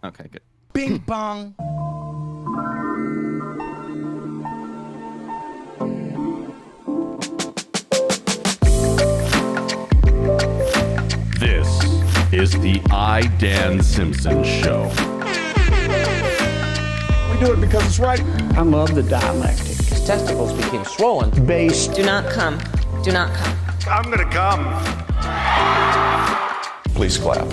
Okay, good. Bing bong. This is the iDanSimpson Show. We do it because it's right. I love the dialectic. His testicles became swollen. Based. Do not come. Do not come. I'm gonna come. Please clap.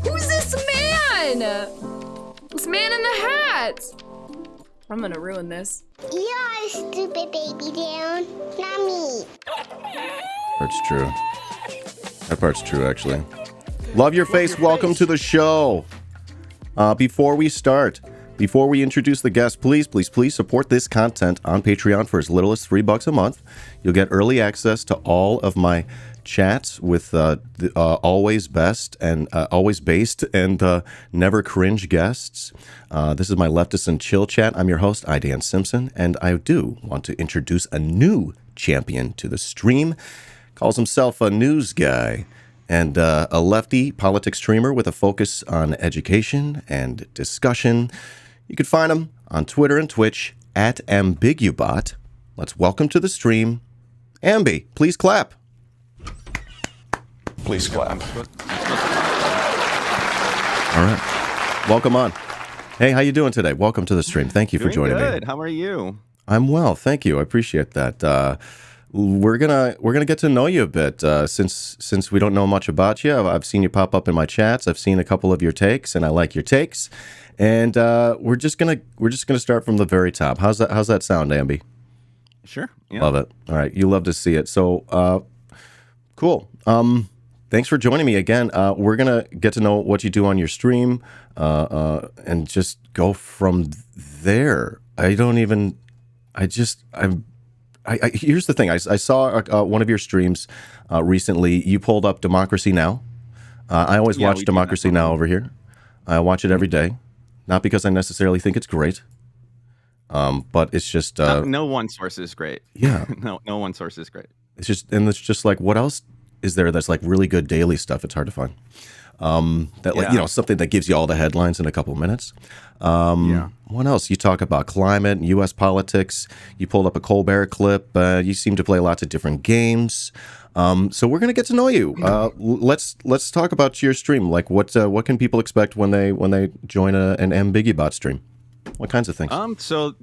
Who's this man? This man in the hat. I'm gonna ruin this. You're a stupid baby down, not me. Part's true. That part's true, actually. Love your face. Welcome to the show. Before we introduce the guest, please support this content on Patreon for as little as $3 a month. You'll get early access to all of my chats with always based and never cringe guests. This is my Leftist and Chill chat. I'm your host, iDanSimpson, and I do want to introduce a new champion to the stream. Calls himself a news guy and a lefty politics streamer with a focus on education and discussion. You can find him on Twitter and Twitch at Ambigubot. Let's welcome to the stream, Ambi. Please clap. Please clap. All right. Welcome on. Hey, how you doing today? Welcome to the stream. Thank you for joining me. How are you? I'm well, thank you. I appreciate that. We're gonna get to know you a bit since we don't know much about you. I've seen you pop up in my chats. I've seen a couple of your takes, and I like your takes. And we're just gonna start from the very top. How's that sound, Ambi? Sure. Yeah. Love it. All right, you love to see it. So cool. Thanks for joining me again. We're gonna get to know what you do on your stream, and just go from there. Here's the thing. I saw one of your streams recently. You pulled up Democracy Now! I always watch Democracy Now! Over here. I watch it every day. Not because I necessarily think it's great, but it's just... no one source is great. Yeah. No one source is great. It's just like, what else is there that's like really good daily stuff? It's hard to find. Something that gives you all the headlines in a couple of minutes. What else? You talk about climate and U.S. politics. You pulled up a Colbert clip. You seem to play lots of different games. So we're gonna get to know you. Let's talk about your stream. Like, what can people expect when they join an Ambigubot stream? What kinds of things? So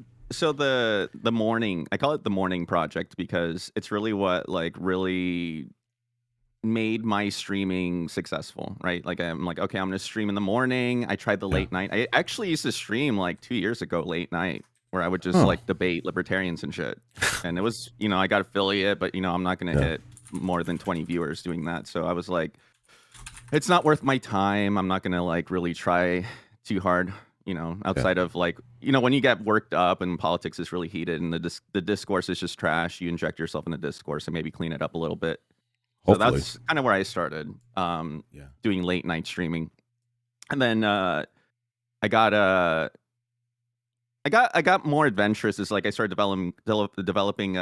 the morning, I call it the morning project because it's really what really made my streaming successful, right? Like, I'm like, okay, I'm gonna stream in the morning. I tried the late night. I actually used to stream like 2 years ago late night, where I would just debate libertarians and shit. And it was, I got affiliate, but I'm not gonna hit more than 20 viewers doing that. So I was like, it's not worth my time. I'm not gonna really try too hard, outside of when you get worked up and politics is really heated and the discourse is just trash, you inject yourself in the discourse and maybe clean it up a little bit. So that's kind of where I started doing late night streaming. And then I got more adventurous as I started developing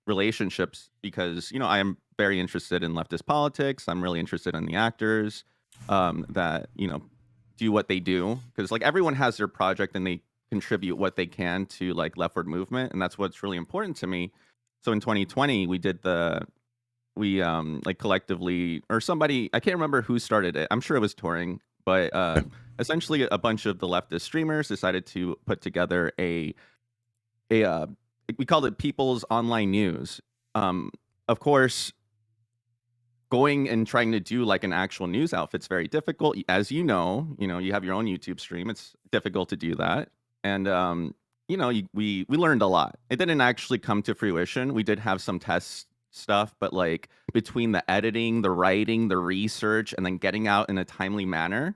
relationships because I am very interested in leftist politics. I'm really interested in the actors that do what they do, because everyone has their project and they contribute what they can to leftward movement, and that's what's really important to me. So in 2020 we collectively, or somebody, I can't remember who started it. I'm sure it was touring, but essentially a bunch of the leftist streamers decided to put together we called it People's Online News. Of course, going and trying to do an actual news outfit's very difficult. As you have your own YouTube stream. It's difficult to do that. And we learned a lot. It didn't actually come to fruition. We did have some test stuff, but between the editing, the writing, the research, and then getting out in a timely manner,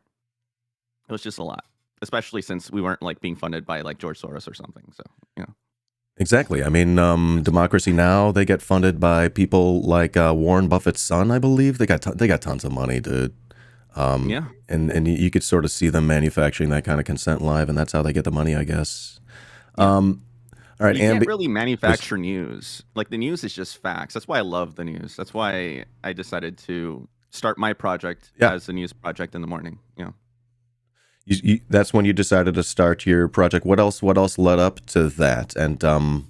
it was just a lot, especially since we weren't being funded by George Soros or something. So Exactly. I mean, Democracy Now! They get funded by people like Warren Buffett's son, I believe. They got tons of money, dude. And you could sort of see them manufacturing that kind of consent live, and that's how they get the money, I guess. All right, you can't really manufacture news. The news is just facts. That's why I love the news. That's why I decided to start my project Yeah. as a news project in the morning. That's when you decided to start your project. What else led up to that? And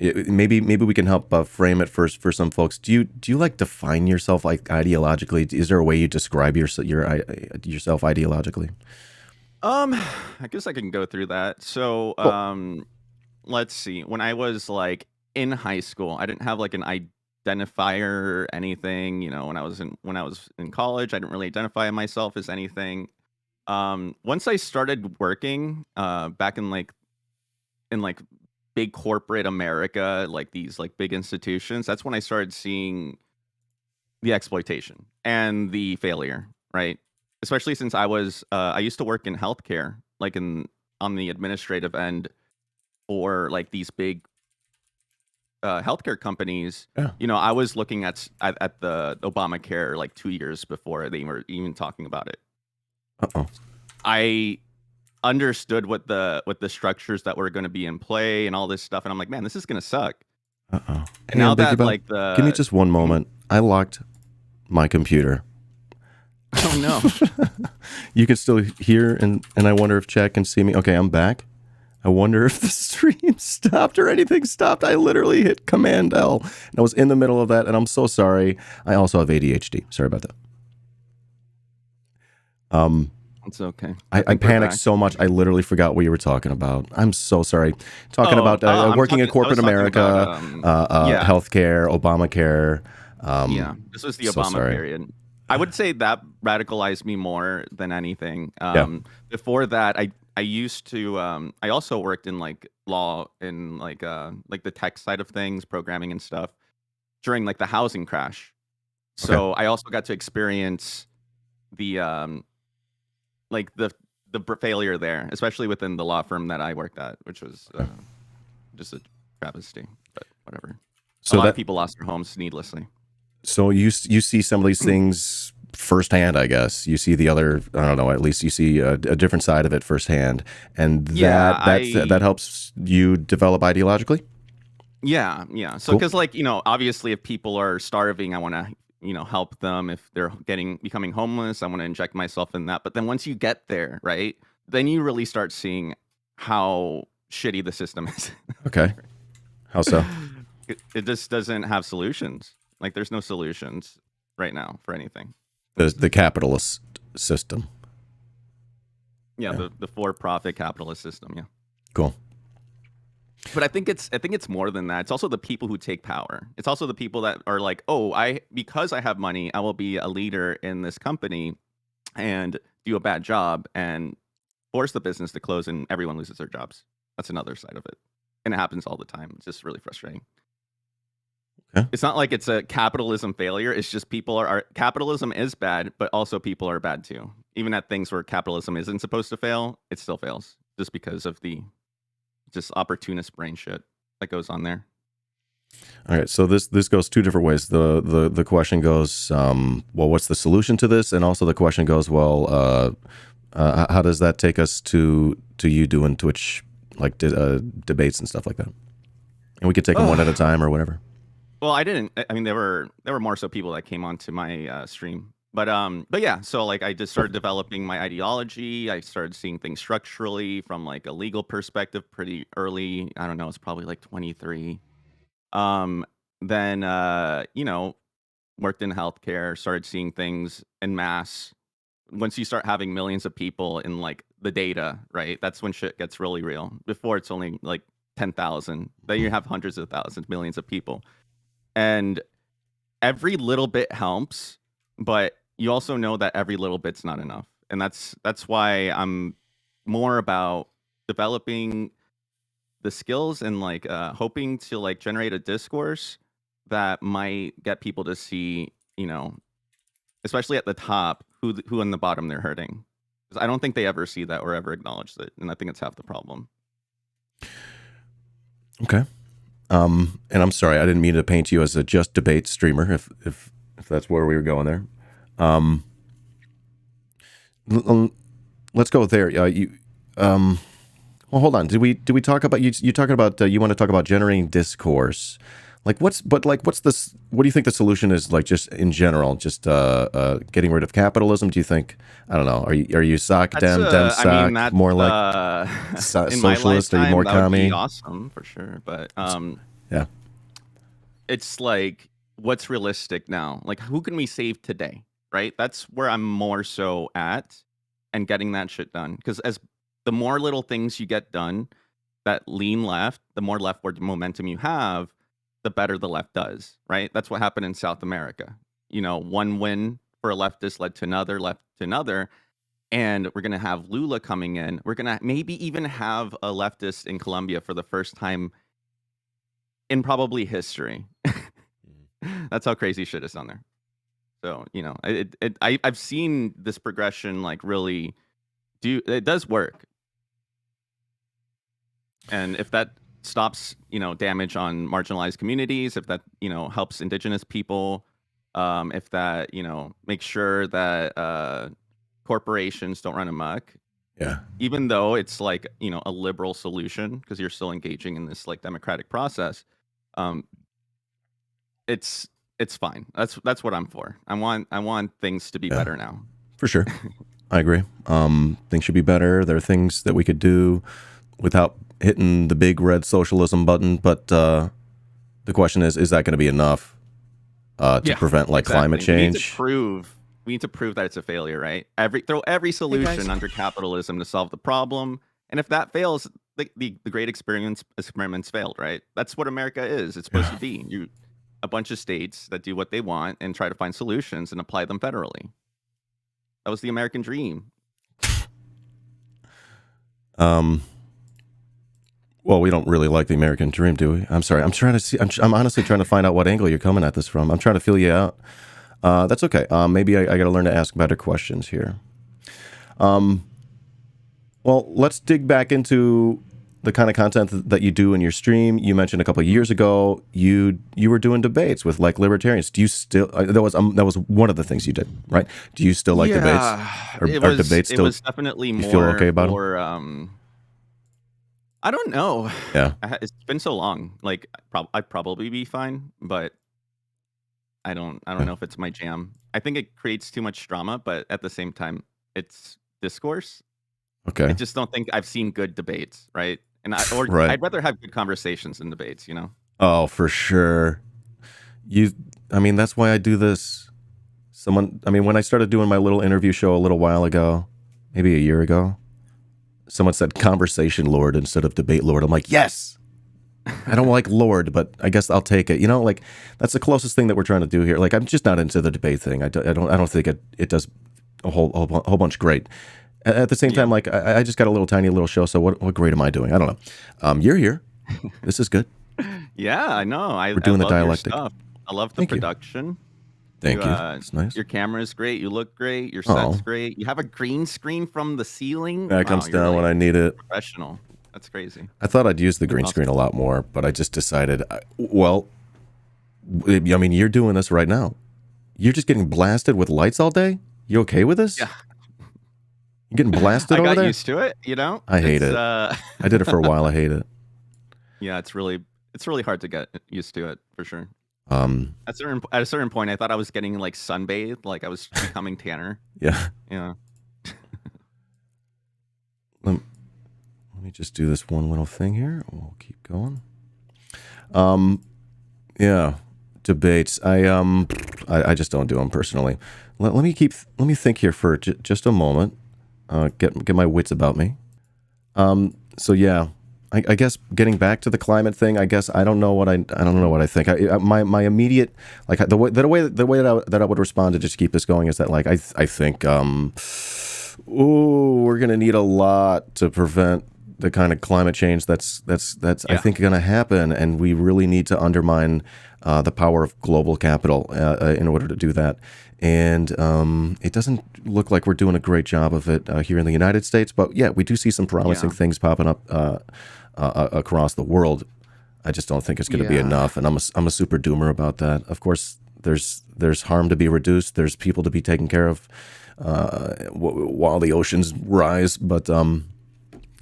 maybe we can help frame it first for some folks. Do you like define yourself like ideologically? Is there a way you describe yourself ideologically? I guess I can go through that. So, Cool. let's see. When I was like in high school, I didn't have like an identifier or anything. When I was in college, I didn't really identify myself as anything. Once I started working, back in like big corporate America, like these like big institutions, that's when I started seeing the exploitation and the failure, right? Especially since I used to work in healthcare, like on the administrative end for like these big healthcare companies. Yeah. I was looking at the Obamacare like 2 years before they were even talking about it. Uh-oh. I understood what the structures that were going to be in play and all this stuff, and I'm like, man, this is going to suck. Uh-oh. And now that Bell, like the give me just one moment. I locked my computer. oh no. You can still hear, and I wonder if chat can see me. Okay, I'm back. I wonder if the stream stopped or anything stopped. I literally hit Command L, and I was in the middle of that, and I'm so sorry. I also have ADHD. Sorry about that. It's okay. I think we're panicked back. so much, I literally forgot what you were talking about. I'm so sorry. Talking about I'm working in talking- I corporate was talking America, about, yeah. healthcare, Obamacare. Yeah, this was the so Obama sorry. period. I would say that radicalized me more than anything. Yeah. Before that, I used to I also worked in like law and like the tech side of things, programming and stuff during like the housing crash. So I also got to experience the like the failure there, especially within the law firm that I worked at, which was just a travesty. But whatever. So a lot that of people lost their homes needlessly. So you see some of these things firsthand, I guess. You see the other, I don't know, at least you see a different side of it firsthand, and that helps you develop ideologically. Yeah. So Cool. because obviously if people are starving, I want to help them. If they're becoming homeless, I want to inject myself in that. But then once you get there, right, then you really start seeing how shitty the system is. Okay. How so? It just doesn't have solutions. Like there's no solutions right now for anything. The capitalist system. Yeah. The for-profit capitalist system. Yeah. Cool. But I think it's more than that. It's also the people who take power. It's also the people that are like, oh, because I have money, I will be a leader in this company and do a bad job and force the business to close and everyone loses their jobs. That's another side of it. And it happens all the time. It's just really frustrating. Okay. It's not like it's a capitalism failure. It's just capitalism is bad, but also people are bad too. Even at things where capitalism isn't supposed to fail, it still fails just because of the just opportunist brain shit that goes on there. All right, so this goes two different ways. The question goes, well, what's the solution to this? And also the question goes, well, how does that take us to you doing Twitch like debates and stuff like that? And we could take them one at a time or whatever. Well, I didn't. I mean, there were more so people that came onto my stream, but yeah. So like, I just started developing my ideology. I started seeing things structurally from like a legal perspective pretty early. I don't know. It's probably like 23. Then worked in healthcare. Started seeing things en masse. Once you start having millions of people in like the data, right? That's when shit gets really real. Before it's only like 10,000. Then you have hundreds of thousands, millions of people. And every little bit helps, but you also know that every little bit's not enough. And that's why I'm more about developing the skills and like hoping to like generate a discourse that might get people to see, especially at the top, who on the bottom they're hurting. Because I don't think they ever see that or ever acknowledge it. And I think it's half the problem. Okay. And I'm sorry, I didn't mean to paint you as a just debate streamer, if that's where we were going there. Let's go there. Well, hold on. Did we talk about you talking about you want to talk about generating discourse? Like what's this? What do you think the solution is? Like just in general, just getting rid of capitalism. Do you think? I don't know. Are you sock dem I mean, sock more like in my socialist? Are you lifetime, more that would be commie? awesome for sure. But Yeah. it's like, what's realistic now? Like, who can we save today? Right? That's where I'm more so at, and getting that shit done. Because as the more little things you get done that lean left, the more leftward momentum you have, the better the left does. Right? That's what happened in South America. One win for a leftist led to another, left to another. And we're going to have Lula coming in. We're going to maybe even have a leftist in Colombia for the first time in probably history. That's how crazy shit is down there. So, I've seen this progression like really it does work. And if that stops, damage on marginalized communities, if that, helps indigenous people, if that, makes sure that corporations don't run amok. Yeah. Even though it's like, a liberal solution because you're still engaging in this like democratic process, it's fine. That's what I'm for. I want things to be better now. For sure. I agree. Things should be better. There are things that we could do without hitting the big red socialism button, but the question is that going to be enough to prevent like climate change? We need to prove that it's a failure, right? Throw every solution under capitalism to solve the problem, and if that fails, the great experiments failed, right? That's what America is. It's supposed to be a bunch of states that do what they want and try to find solutions and apply them federally. That was the American dream. Well, we don't really like the American dream, do we? I'm sorry. I'm honestly trying to find out what angle you're coming at this from. I'm trying to feel you out. That's okay. Maybe I got to learn to ask better questions here. Well, let's dig back into the kind of content that you do in your stream. You mentioned a couple of years ago you were doing debates with like libertarians. Do you still? That was one of the things you did, right? Do you still like debates? Or debates still? It was definitely more. You feel okay about them? I don't know. Yeah, it's been so long. Like I'd probably be fine, but I don't know if it's my jam. I think it creates too much drama, but at the same time, it's discourse. Okay. I just don't think I've seen good debates, right? And Right. I'd rather have good conversations than debates, Oh, for sure. That's why I do this. When I started doing my little interview show a little while ago, maybe a year ago, someone said conversation lord instead of debate lord. I'm like, yes. I don't like lord, but I guess I'll take it. Like that's the closest thing that we're trying to do here. Like I'm just not into the debate thing. I don't think it does a whole bunch great. At the same time, like I just got a tiny little show. So what great am I doing? I don't know. You're here. This is good. Yeah, I know. We're doing the love your dialectic. stuff. I love the production. Thank you. It's nice. Your camera is great. You look great. Your set's great. You have a green screen from the ceiling. That comes down when I need it. Professional. That's crazy. I thought I'd use the green screen a lot more, but I just decided, you're doing this right now. You're just getting blasted with lights all day? You okay with this? Yeah. You getting blasted over there? I got used to it, I hate it. I did it for a while. I hate it. Yeah, it's really hard to get used to it, for sure. At a certain point, I thought I was getting like sunbathed, like I was becoming tanner. Yeah. Yeah. Let me just do this one little thing here. We'll keep going. Yeah, debates. I just don't do them personally. Let me think here for just a moment. Get my wits about me. So yeah, I guess getting back to the climate thing. I guess I don't know what I think. My immediate the way that I would respond to just keep this going is that like I think we're gonna need a lot to prevent the kind of climate change that's I think going to happen, and we really need to undermine the power of global capital in order to do that. And it doesn't look like we're doing a great job of it here in the United States, but yeah, we do see some promising things popping up across the world. I just don't think it's going to be enough, and I'm a super doomer about that. Of course, there's harm to be reduced, there's people to be taken care of while the oceans rise, but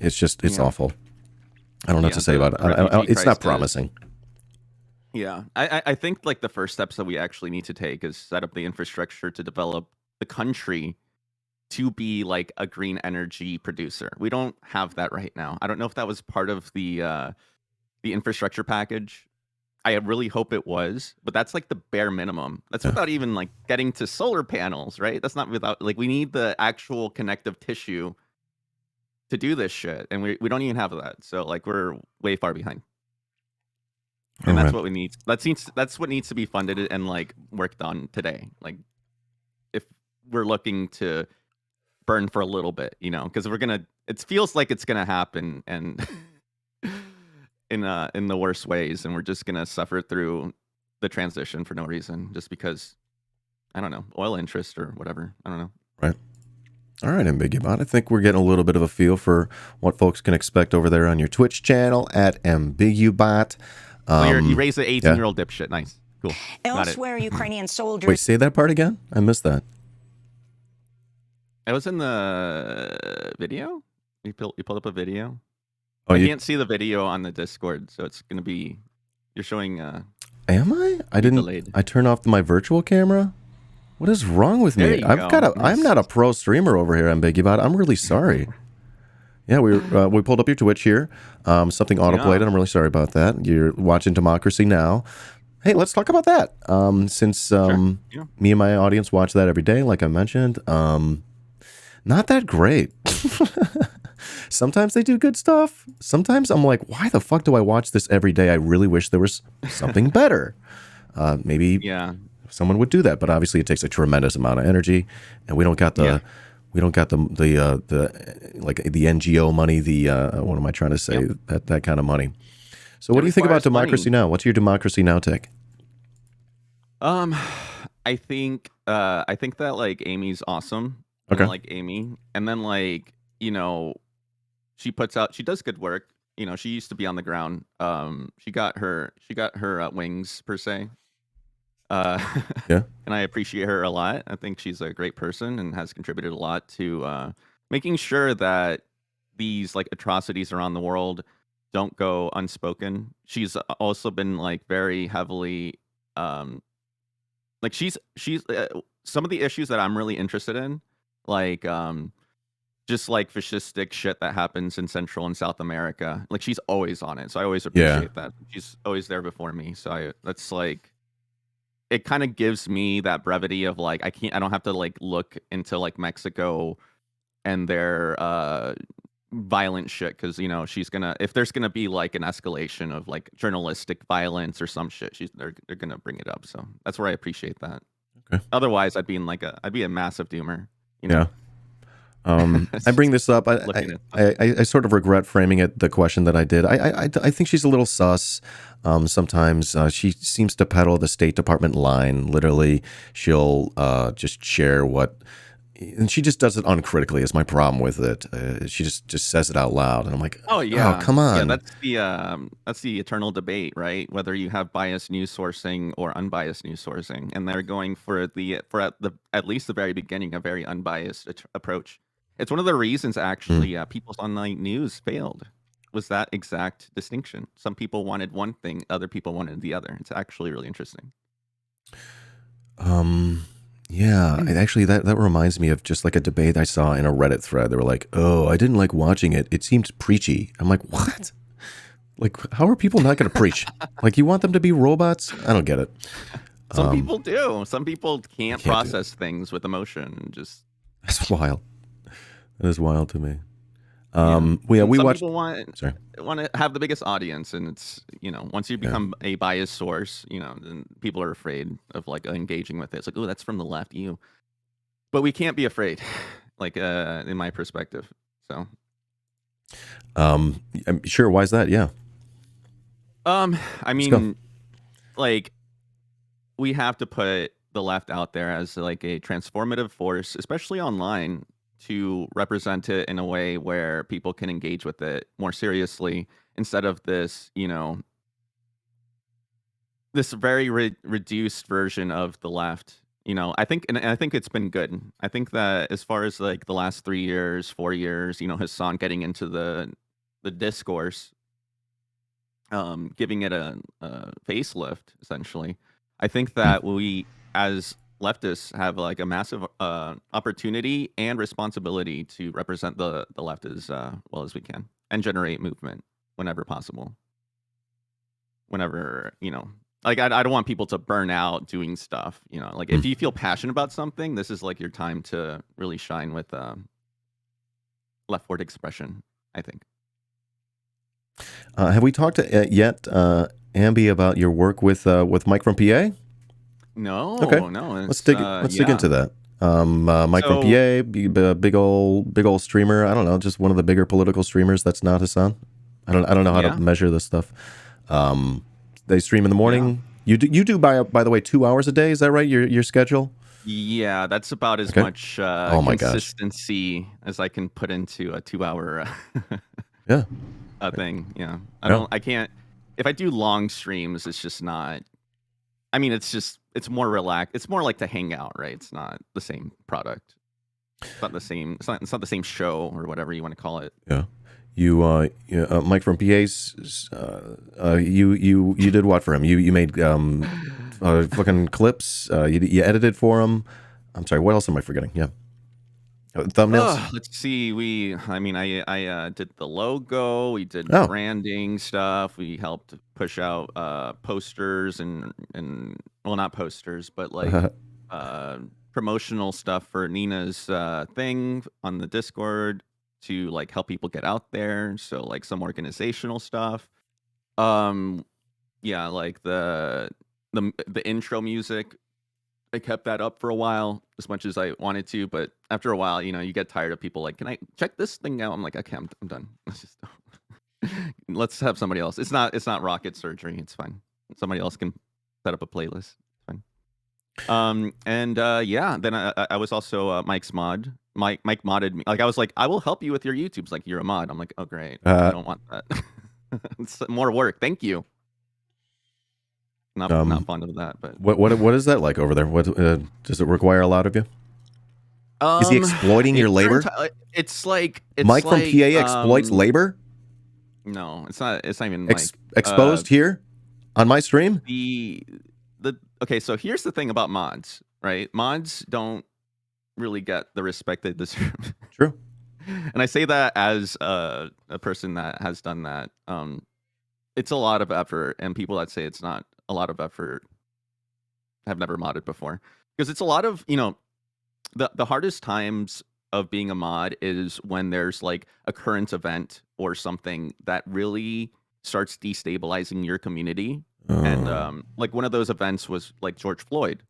it's awful. I don't know what to say about it. It's not promising. Yeah, I think like the first steps that we actually need to take is set up the infrastructure to develop the country to be like a green energy producer. We don't have that right now. I don't know if that was part of the infrastructure package. I really hope it was, but that's like the bare minimum. That's Yeah. without even like getting to solar panels, right? That's not without like we need the actual connective tissue to do this shit, and we don't even have that. So like we're way far behind. All And that's right. what we need. That's what needs to be funded and like worked on today. Like if we're looking to burn for a little bit, because we're gonna. It feels like it's gonna happen, and in the worst ways, and we're just gonna suffer through the transition for no reason, just because I don't know, oil interest or whatever. I don't know. Right. All right, Ambiguobot. I think we're getting a little bit of a feel for what folks can expect over there on your Twitch channel at Ambiguobot. You raised an 18-year-old dipshit. Nice. Cool. Got it. Elsewhere, Ukrainian soldiers. Wait, say that part again? I missed that. I was in the video. You pulled up a video. Oh, I you can't see the video on the Discord, so it's gonna be. You're showing. am I? I didn't. Delayed. I turned off my virtual camera. What is wrong with There me? you I've go. got a. I'm Nice. not a pro streamer over here, Ambiguobot. I'm really sorry. Yeah, we pulled up your Twitch here. Something autoplayed, and I'm really sorry about that. You're watching Democracy Now! Hey, let's talk about that. Since Yeah. me and my audience watch that every day, like I mentioned, not that great. Sometimes they do good stuff. Sometimes I'm like, why the fuck do I watch this every day? I really wish there was something better. Maybe Yeah. someone would do that, but obviously it takes a tremendous amount of energy, and we don't got the like the NGO money. What am I trying to say? That kind of money. So what do you think about requires money. Democracy Now? What's your Democracy Now take? I think that like Amy's awesome. Okay. I like Amy, and then like she does good work. She used to be on the ground. She got her wings per se. Yeah. And I appreciate her a lot. I think she's a great person and has contributed a lot to making sure that these like atrocities around the world don't go unspoken. She's also been like very heavily like she's some of the issues that I'm really interested in, like just like fascistic shit that happens in Central and South America. Like she's always on it, so I always appreciate that. She's always there before me, so that's like it kind of gives me that brevity of like I don't have to like look into like Mexico and their violent shit, because she's gonna, if there's gonna be like an escalation of like journalistic violence or some shit, they're gonna bring it up. So that's where I appreciate that. Okay. Otherwise I'd be a massive doomer. Yeah. I bring this up. I sort of regret framing it the question that I did. I think she's a little sus. Sometimes she seems to peddle the State Department line. Literally, she'll just share what, and she just does it uncritically. Is my problem with it. She just says it out loud, and I'm like, oh yeah, oh, come on. Yeah, that's the eternal debate, right? Whether you have biased news sourcing or unbiased news sourcing, and they're going for at least the very beginning a very unbiased approach. It's one of the reasons actually people's online news failed, was that exact distinction. Some people wanted one thing, other people wanted the other. It's actually really interesting. Yeah, actually that reminds me of just like a debate I saw in a Reddit thread. They were like, oh, I didn't like watching it. It seemed preachy. I'm like, what? Like, how are people not going to preach? Like, you want them to be robots? I don't get it. Some people do. Some people can't do process things with emotion. Just That's wild. That is wild to me. We some watched. people want to have the biggest audience, and it's once you become a biased source, then people are afraid of like engaging with it. It's like, oh, that's from the left, but we can't be afraid, like in my perspective. So, I'm sure. Why is that? Yeah. I mean, like we have to put the left out there as like a transformative force, especially online, to represent it in a way where people can engage with it more seriously instead of this, this very reduced version of the left. I think it's been good. I think that as far as like the last 3 years, 4 years, Hassan getting into the discourse giving it a facelift, essentially. I think that we, as leftists, have like a massive opportunity and responsibility to represent the left as well as we can and generate movement whenever possible. Whenever, like I don't want people to burn out doing stuff. Like if you feel passionate about something, this is like your time to really shine with leftward expression, I think. Have we talked yet, Ambi, about your work with Mike from PA? No, Okay. no. Let's dig into that. Mike from PA, big old streamer. I don't know, just one of the bigger political streamers that's not his son. I don't know how to measure this stuff. They stream in the morning. Yeah. You do by the way 2 hours a day. Is that right? Your schedule? Yeah, that's about as much consistency as I can put into a 2 hour thing. Yeah. I can't, if I do long streams, it's just not, I mean, it's more relaxed. It's more like to hang out, right? It's not the same product. It's not the same, it's not the same show or whatever you want to call it. Yeah. You, Mike from PA's, you did what for him? You made fucking clips. You edited for him. I'm sorry. What else am I forgetting? Yeah, thumbnails. Let's see. I did the logo. We did branding stuff. We helped push out posters and well, not posters, but like promotional stuff for Nina's thing on the Discord, to like help people get out there. So like some organizational stuff. Yeah, like the intro music, I kept that up for a while as much as I wanted to, but after a while, you get tired of people like, can I check this thing out? I'm like, okay, I'm done. Let's just let's have somebody else. It's not rocket surgery. It's fine. Somebody else can set up a playlist. It's fine. Then I was also Mike's mod. Mike modded me. Like I was like, I will help you with your YouTubes. Like, you're a mod. I'm like, oh great. I don't want that. It's more work. Thank you. Not fond of that, but what is that like over there? What does it require a lot of you? Is he exploiting your labor? It's like Mike from PA exploits labor. No, it's not. It's not even exposed here on my stream. Okay, so here's the thing about mods, right? Mods don't really get the respect they deserve. True. And I say that as a person that has done that. It's a lot of effort, and people that say it's not a lot of effort have never modded before, because it's a lot of, the hardest times of being a mod is when there's like a current event or something that really starts destabilizing your community. And like one of those events was like George Floyd,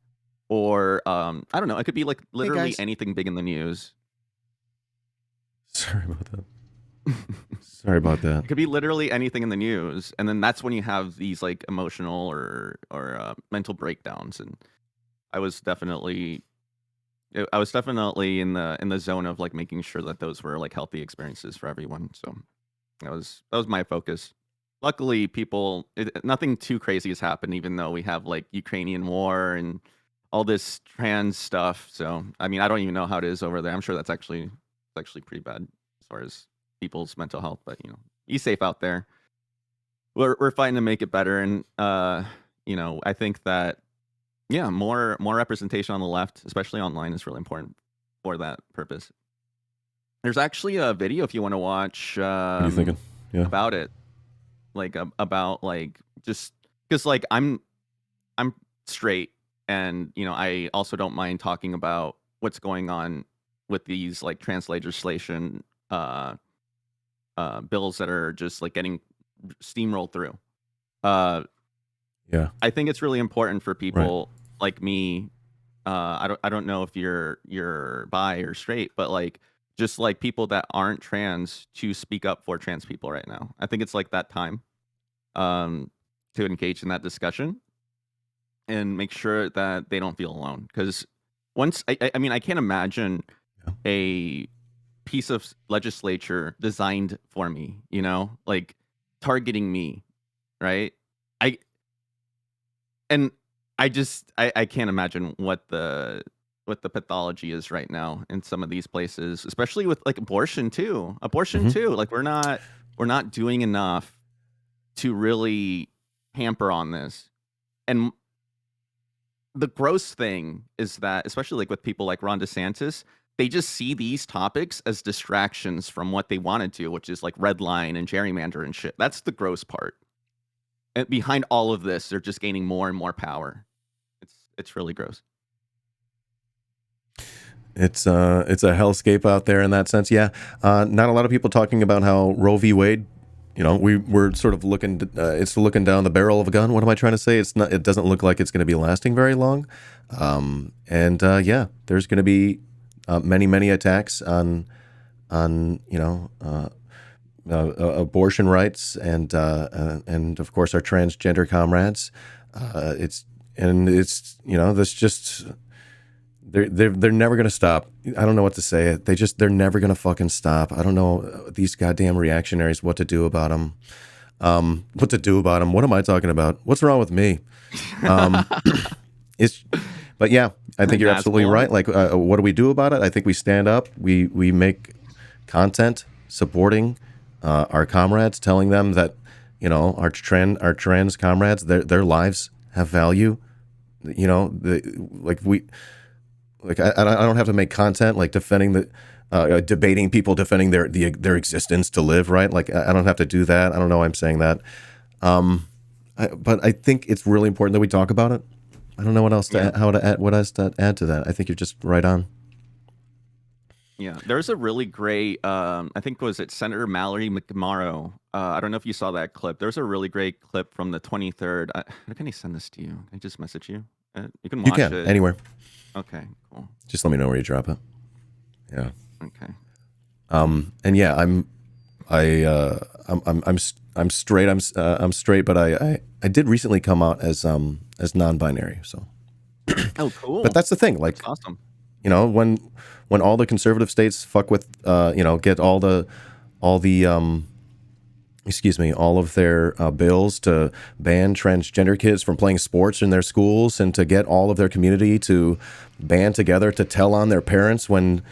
or I don't know, it could be like literally anything big in the news. Sorry about that. Sorry about that. It could be literally anything in the news, and then that's when you have these like emotional or mental breakdowns. And I was definitely in the zone of like making sure that those were like healthy experiences for everyone. So that was my focus. Luckily, nothing too crazy has happened, even though we have like Ukrainian war and all this trans stuff. So I mean, I don't even know how it is over there. I'm sure that's actually pretty bad as far as people's mental health, but be safe out there. We're fighting to make it better, and I think that more representation on the left, especially online, is really important for that purpose. There's actually a video if you want to watch. What are you thinking? Yeah, about it, like about like just because like I'm straight, and I also don't mind talking about what's going on with these like trans legislation bills that are just like getting steamrolled through. I think it's really important for people like me. I don't know if you're bi or straight, but like just like people that aren't trans, to speak up for trans people right now. I think it's like that time to engage in that discussion and make sure that they don't feel alone. Because once I mean, I can't imagine a piece of legislature designed for me, like targeting me, right? I can't imagine what the pathology is right now in some of these places, especially with like abortion too. Like we're not doing enough to really hamper on this. And the gross thing is that, especially like with people like Ron DeSantis, they just see these topics as distractions from what they wanted to, which is like redline and gerrymander and shit. That's the gross part. And behind all of this, they're just gaining more and more power. It's really gross. It's a hellscape out there in that sense. Yeah, not a lot of people talking about how Roe v. Wade. You know, we're sort of looking. It's looking down the barrel of a gun. What am I trying to say? It's not. It doesn't look like it's going to be lasting very long. Yeah, there's going to be many attacks on abortion rights and of course our transgender comrades. It's this just. They're never gonna stop. I don't know what to say. They're never gonna fucking stop. I don't know these goddamn reactionaries what to do about them. What to do about them? What am I talking about? What's wrong with me? But yeah, I think you're absolutely right. Like, what do we do about it? I think we stand up. We make content supporting our comrades, telling them that our trans comrades, their lives have value. I don't have to make content like defending debating people defending their existence to live, right? Like I don't have to do that. I don't know why I'm saying that. But I think it's really important that we talk about it. I don't know what else what else to add to that. I think you're just right on. Yeah, there's a really great, I think was it Senator Mallory McMorrow. I don't know if you saw that clip. There's a really great clip from the 23rd. How can I send this to you? Can I just message you? You can watch it anywhere. Okay, cool. Just let me know where you drop it. Yeah. Okay. And yeah, I'm straight. I'm straight, but I did recently come out as non-binary. So. Oh, cool. But that's the thing. Like, that's awesome. When all the conservative states fuck with, get all of their bills to ban transgender kids from playing sports in their schools and to get all of their community to band together to tell on their parents when,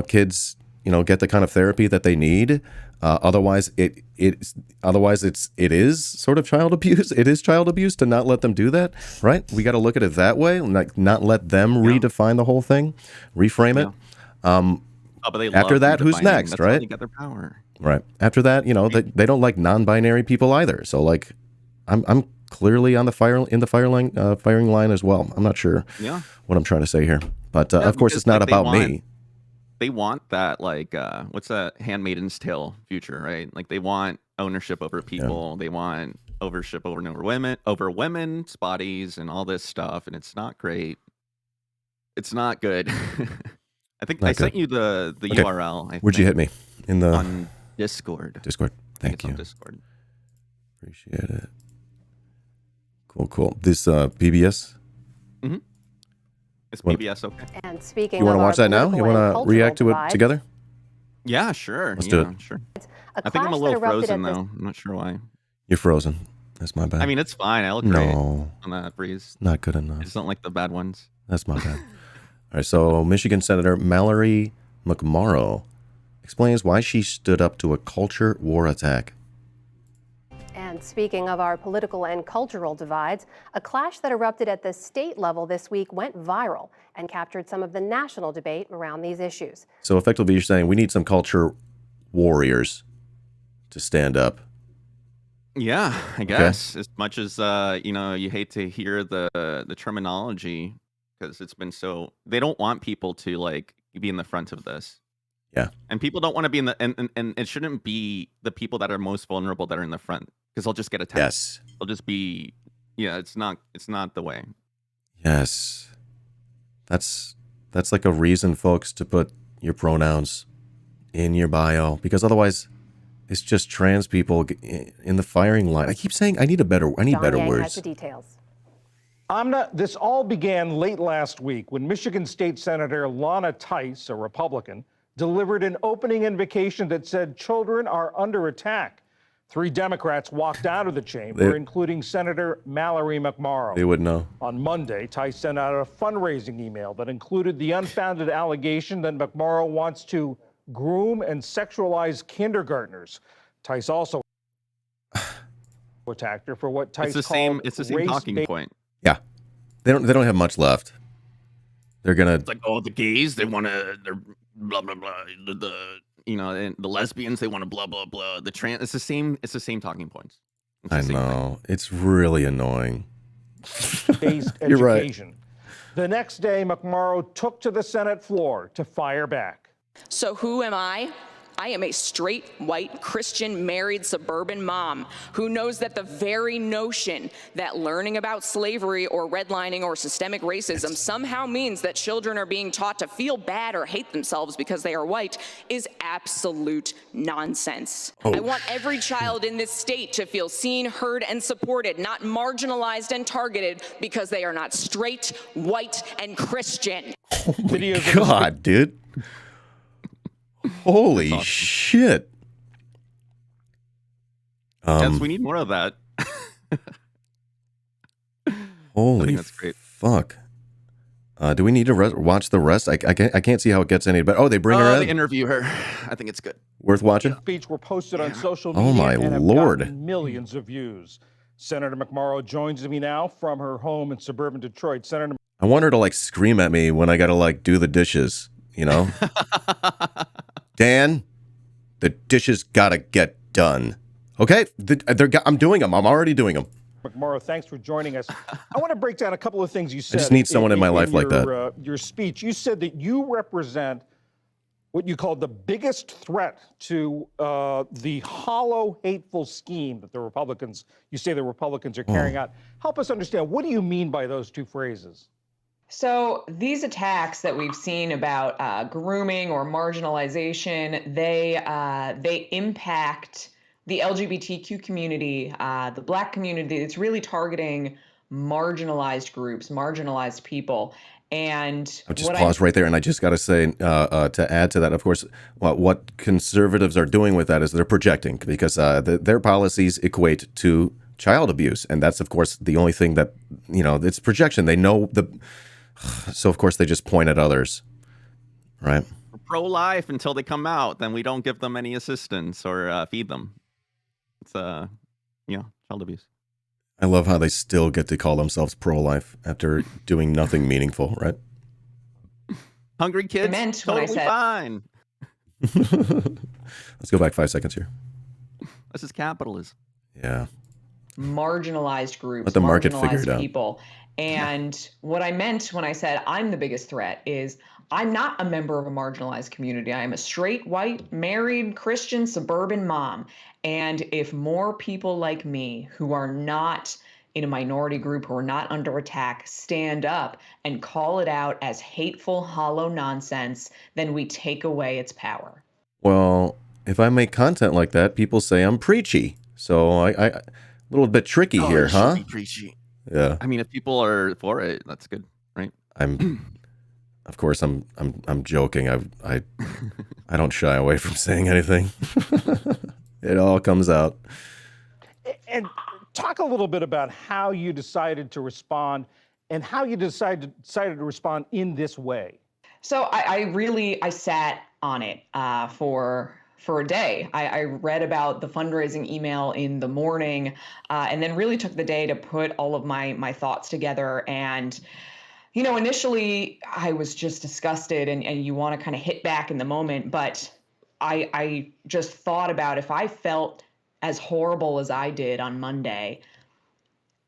kids, get the kind of therapy that they need. Otherwise it is sort of child abuse. It is child abuse to not let them do that, right? We got to look at it that way, like not let them redefine the whole thing, reframe it. But they after that, who's next, That's right? how they get their power. Right. After that, they don't like non-binary people either. So like, I'm clearly on the firing line as well. I'm not sure what I'm trying to say here, but of course it's not about me. They want that what's that Handmaid's Tale future, right? Like they want ownership over people. They want ownership over women's bodies and all this stuff, and it's not great. It's not good. I think I sent you the URL. Where'd you hit me? On Discord. Thank you. On Discord. Appreciate it. Cool. This PBS? Mm-hmm. It's PBS, okay. And speaking you want to watch that now? You want to react to it together? Yeah, sure. Let's do it. Sure. I think I'm a little frozen, though. I'm not sure why. You're frozen. That's my bad. I mean, it's fine. I look great on that breeze. Not good enough. I just don't like the bad ones. That's my bad. All right, so Michigan Senator Mallory McMorrow explains why she stood up to a culture war attack. And speaking of our political and cultural divides, a clash that erupted at the state level this week went viral and captured some of the national debate around these issues. So effectively, you're saying we need some culture warriors to stand up. Yeah, I guess. As much as you hate to hear the terminology because it's been so they don't want people to be in the front of this. Yeah. And people don't want to be in the and it shouldn't be the people that are most vulnerable that are in the front because they'll just get attacked. Yes. They'll just be it's not the way. Yes. That's like a reason, folks, to put your pronouns in your bio because otherwise it's just trans people in the firing line. I keep saying I need better words. Has the details. This all began late last week when Michigan State Senator Lana Tice, a Republican, delivered an opening invocation that said children are under attack. 3 Democrats walked out of the chamber, including Senator Mallory McMorrow. They would know. On Monday, Tice sent out a fundraising email that included the unfounded allegation that McMorrow wants to groom and sexualize kindergartners. Tice also... attacked her for what Tice It's the called same talking race-based. point. Yeah, they don't have much left. They're gonna It's like, oh, the gays, they're blah blah blah. And the lesbians, they want to blah blah blah. The trans, it's the same talking points. I know. It's really annoying. Based You're right. education. The next day, McMorrow took to the Senate floor to fire back. So who am I? I am a straight, white, Christian, married, suburban mom who knows that the very notion that learning about slavery or redlining or systemic racism somehow means that children are being taught to feel bad or hate themselves because they are white is absolute nonsense. I want every child in this state to feel seen, heard, and supported, not marginalized and targeted because they are not straight, white, and Christian. Oh my God, dude. Holy awesome. Shit. Yes, we need more of that. Holy that's great. Fuck. Do we need to watch the rest? I can't see how it gets any better. They bring her in? They interview her. I think it's good. Worth watching? Speech were posted on social media. Oh my and have Lord. gotten millions of views. Senator McMorrow joins me now from her home in suburban Detroit. Senator, I want her to like scream at me when I got to do the dishes, Dan, the dishes gotta get done. Okay, I'm doing them. I'm already doing them. McMorrow, thanks for joining us. I want to break down a couple of things you said. I just need someone in my life like that. Your speech, you said that you represent what you called the biggest threat to the hollow, hateful scheme that the Republicans are carrying out. Help us understand, what do you mean by those two phrases? So these attacks that we've seen about grooming or marginalization, they impact the LGBTQ community, the Black community. It's really targeting marginalized groups, marginalized people. And I'll just pause right there, and I just got to say, to add to that, of course, what conservatives are doing with that is they're projecting, because their policies equate to child abuse, and that's, of course, the only thing that, it's projection. They know so of course they just point at others, right? We're pro-life until they come out, then we don't give them any assistance or feed them. It's child abuse. I love how they still get to call themselves pro-life after doing nothing meaningful, right? Hungry kids, meant totally fine. Let's go back 5 seconds here. This is capitalism. Yeah. Marginalized groups, let the market figure it out. People. And what I meant when I said I'm the biggest threat is I'm not a member of a marginalized community. I am a straight, white, married, Christian, suburban mom. And if more people like me who are not in a minority group, who are not under attack, stand up and call it out as hateful, hollow nonsense, then we take away its power. Well, if I make content like that, people say I'm preachy. So I a little bit tricky here, huh? Be preachy. Yeah. I mean, if people are for it, that's good, right? Of course, I'm joking. I don't shy away from saying anything. It all comes out. And talk a little bit about how you decided to respond and how you decided to respond in this way. So I sat on it for a day. I read about the fundraising email in the morning, and then really took the day to put all of my thoughts together. And, initially I was just disgusted, and you want to kind of hit back in the moment. But I just thought about, if I felt as horrible as I did on Monday,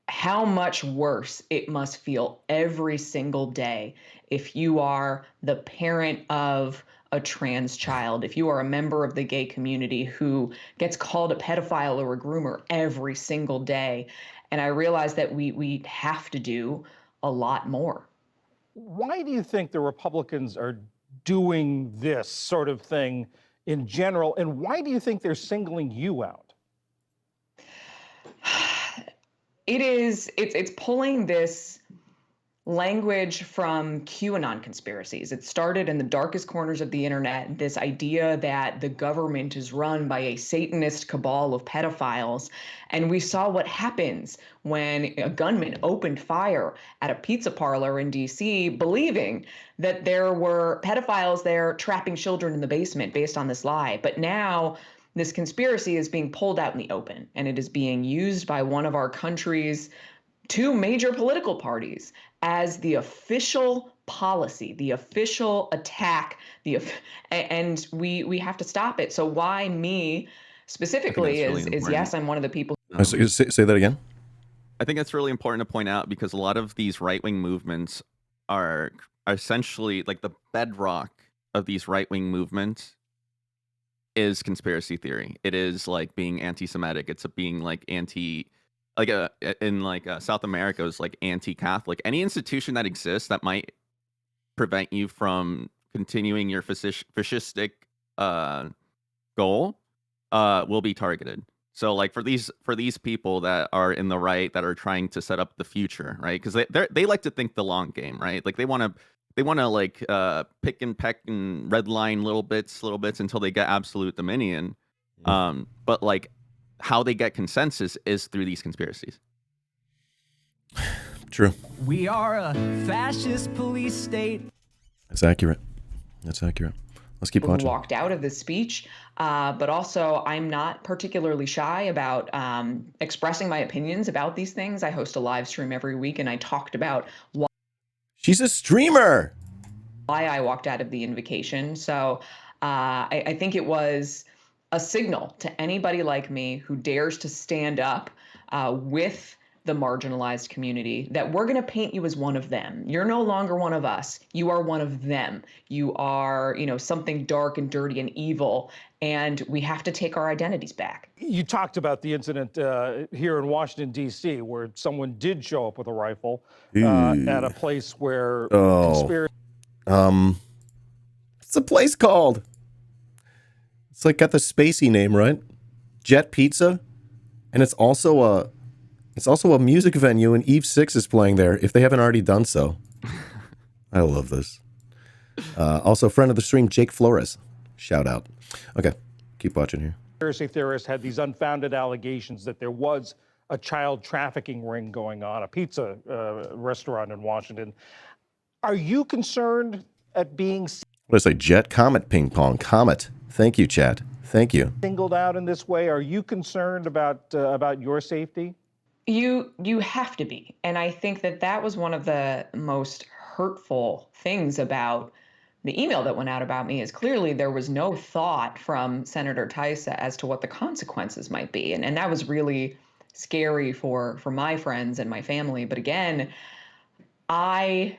how much worse it must feel every single day if you are the parent of a trans child, if you are a member of the gay community who gets called a pedophile or a groomer every single day. And I realized that we have to do a lot more. Why do you think the Republicans are doing this sort of thing in general, and why do you think they're singling you out? It's pulling this language from QAnon conspiracies. It started in the darkest corners of the internet, this idea that the government is run by a Satanist cabal of pedophiles. And we saw what happens when a gunman opened fire at a pizza parlor in DC, believing that there were pedophiles there trapping children in the basement based on this lie. But now this conspiracy is being pulled out in the open, and it is being used by one of our country's two major political parties as the official policy, the official attack, and we have to stop it. So why me specifically really is yes, I'm one of the people. Say that again. I think that's really important to point out because a lot of these right-wing movements are essentially like the bedrock of these right-wing movements is conspiracy theory. It is like being anti-Semitic. It's being like South America is like anti-Catholic. Any institution that exists that might prevent you from continuing your fascistic goal will be targeted. So like for these people that are in the right that are trying to set up the future, right? Because they like to think the long game, right? Like they want to like pick and peck and redline little bits until they get absolute dominion. But like how they get consensus is through these conspiracies. True. We are a fascist police state. That's accurate. Let's keep watching. Walked out of this speech, but also I'm not particularly shy about expressing my opinions about these things. I host a live stream every week, and I talked about why. She's a streamer. Why I walked out of the invocation. So I think it was a signal to anybody like me who dares to stand up with the marginalized community that we're going to paint you as one of them. You're no longer one of us. You are one of them. You are, something dark and dirty and evil, and we have to take our identities back. You talked about the incident here in Washington, D.C., where someone did show up with a rifle at a place where conspiracy. What's the place called? It's like got the spacey name, right? Jet Pizza, and it's also a music venue, and Eve 6 is playing there, if they haven't already done so. I love this. Also, friend of the stream, Jake Flores. Shout out. Okay, keep watching here. Conspiracy theorists had these unfounded allegations that there was a child trafficking ring going on, a pizza restaurant in Washington. Are you concerned at being What did I say? Jet? Comet Ping Pong. Comet. Thank you, chat. Thank you. singled out in this way? Are you concerned about your safety? You have to be. And I think that was one of the most hurtful things about the email that went out about me is clearly there was no thought from Senator Tice as to what the consequences might be. And that was really scary for my friends and my family. But again, I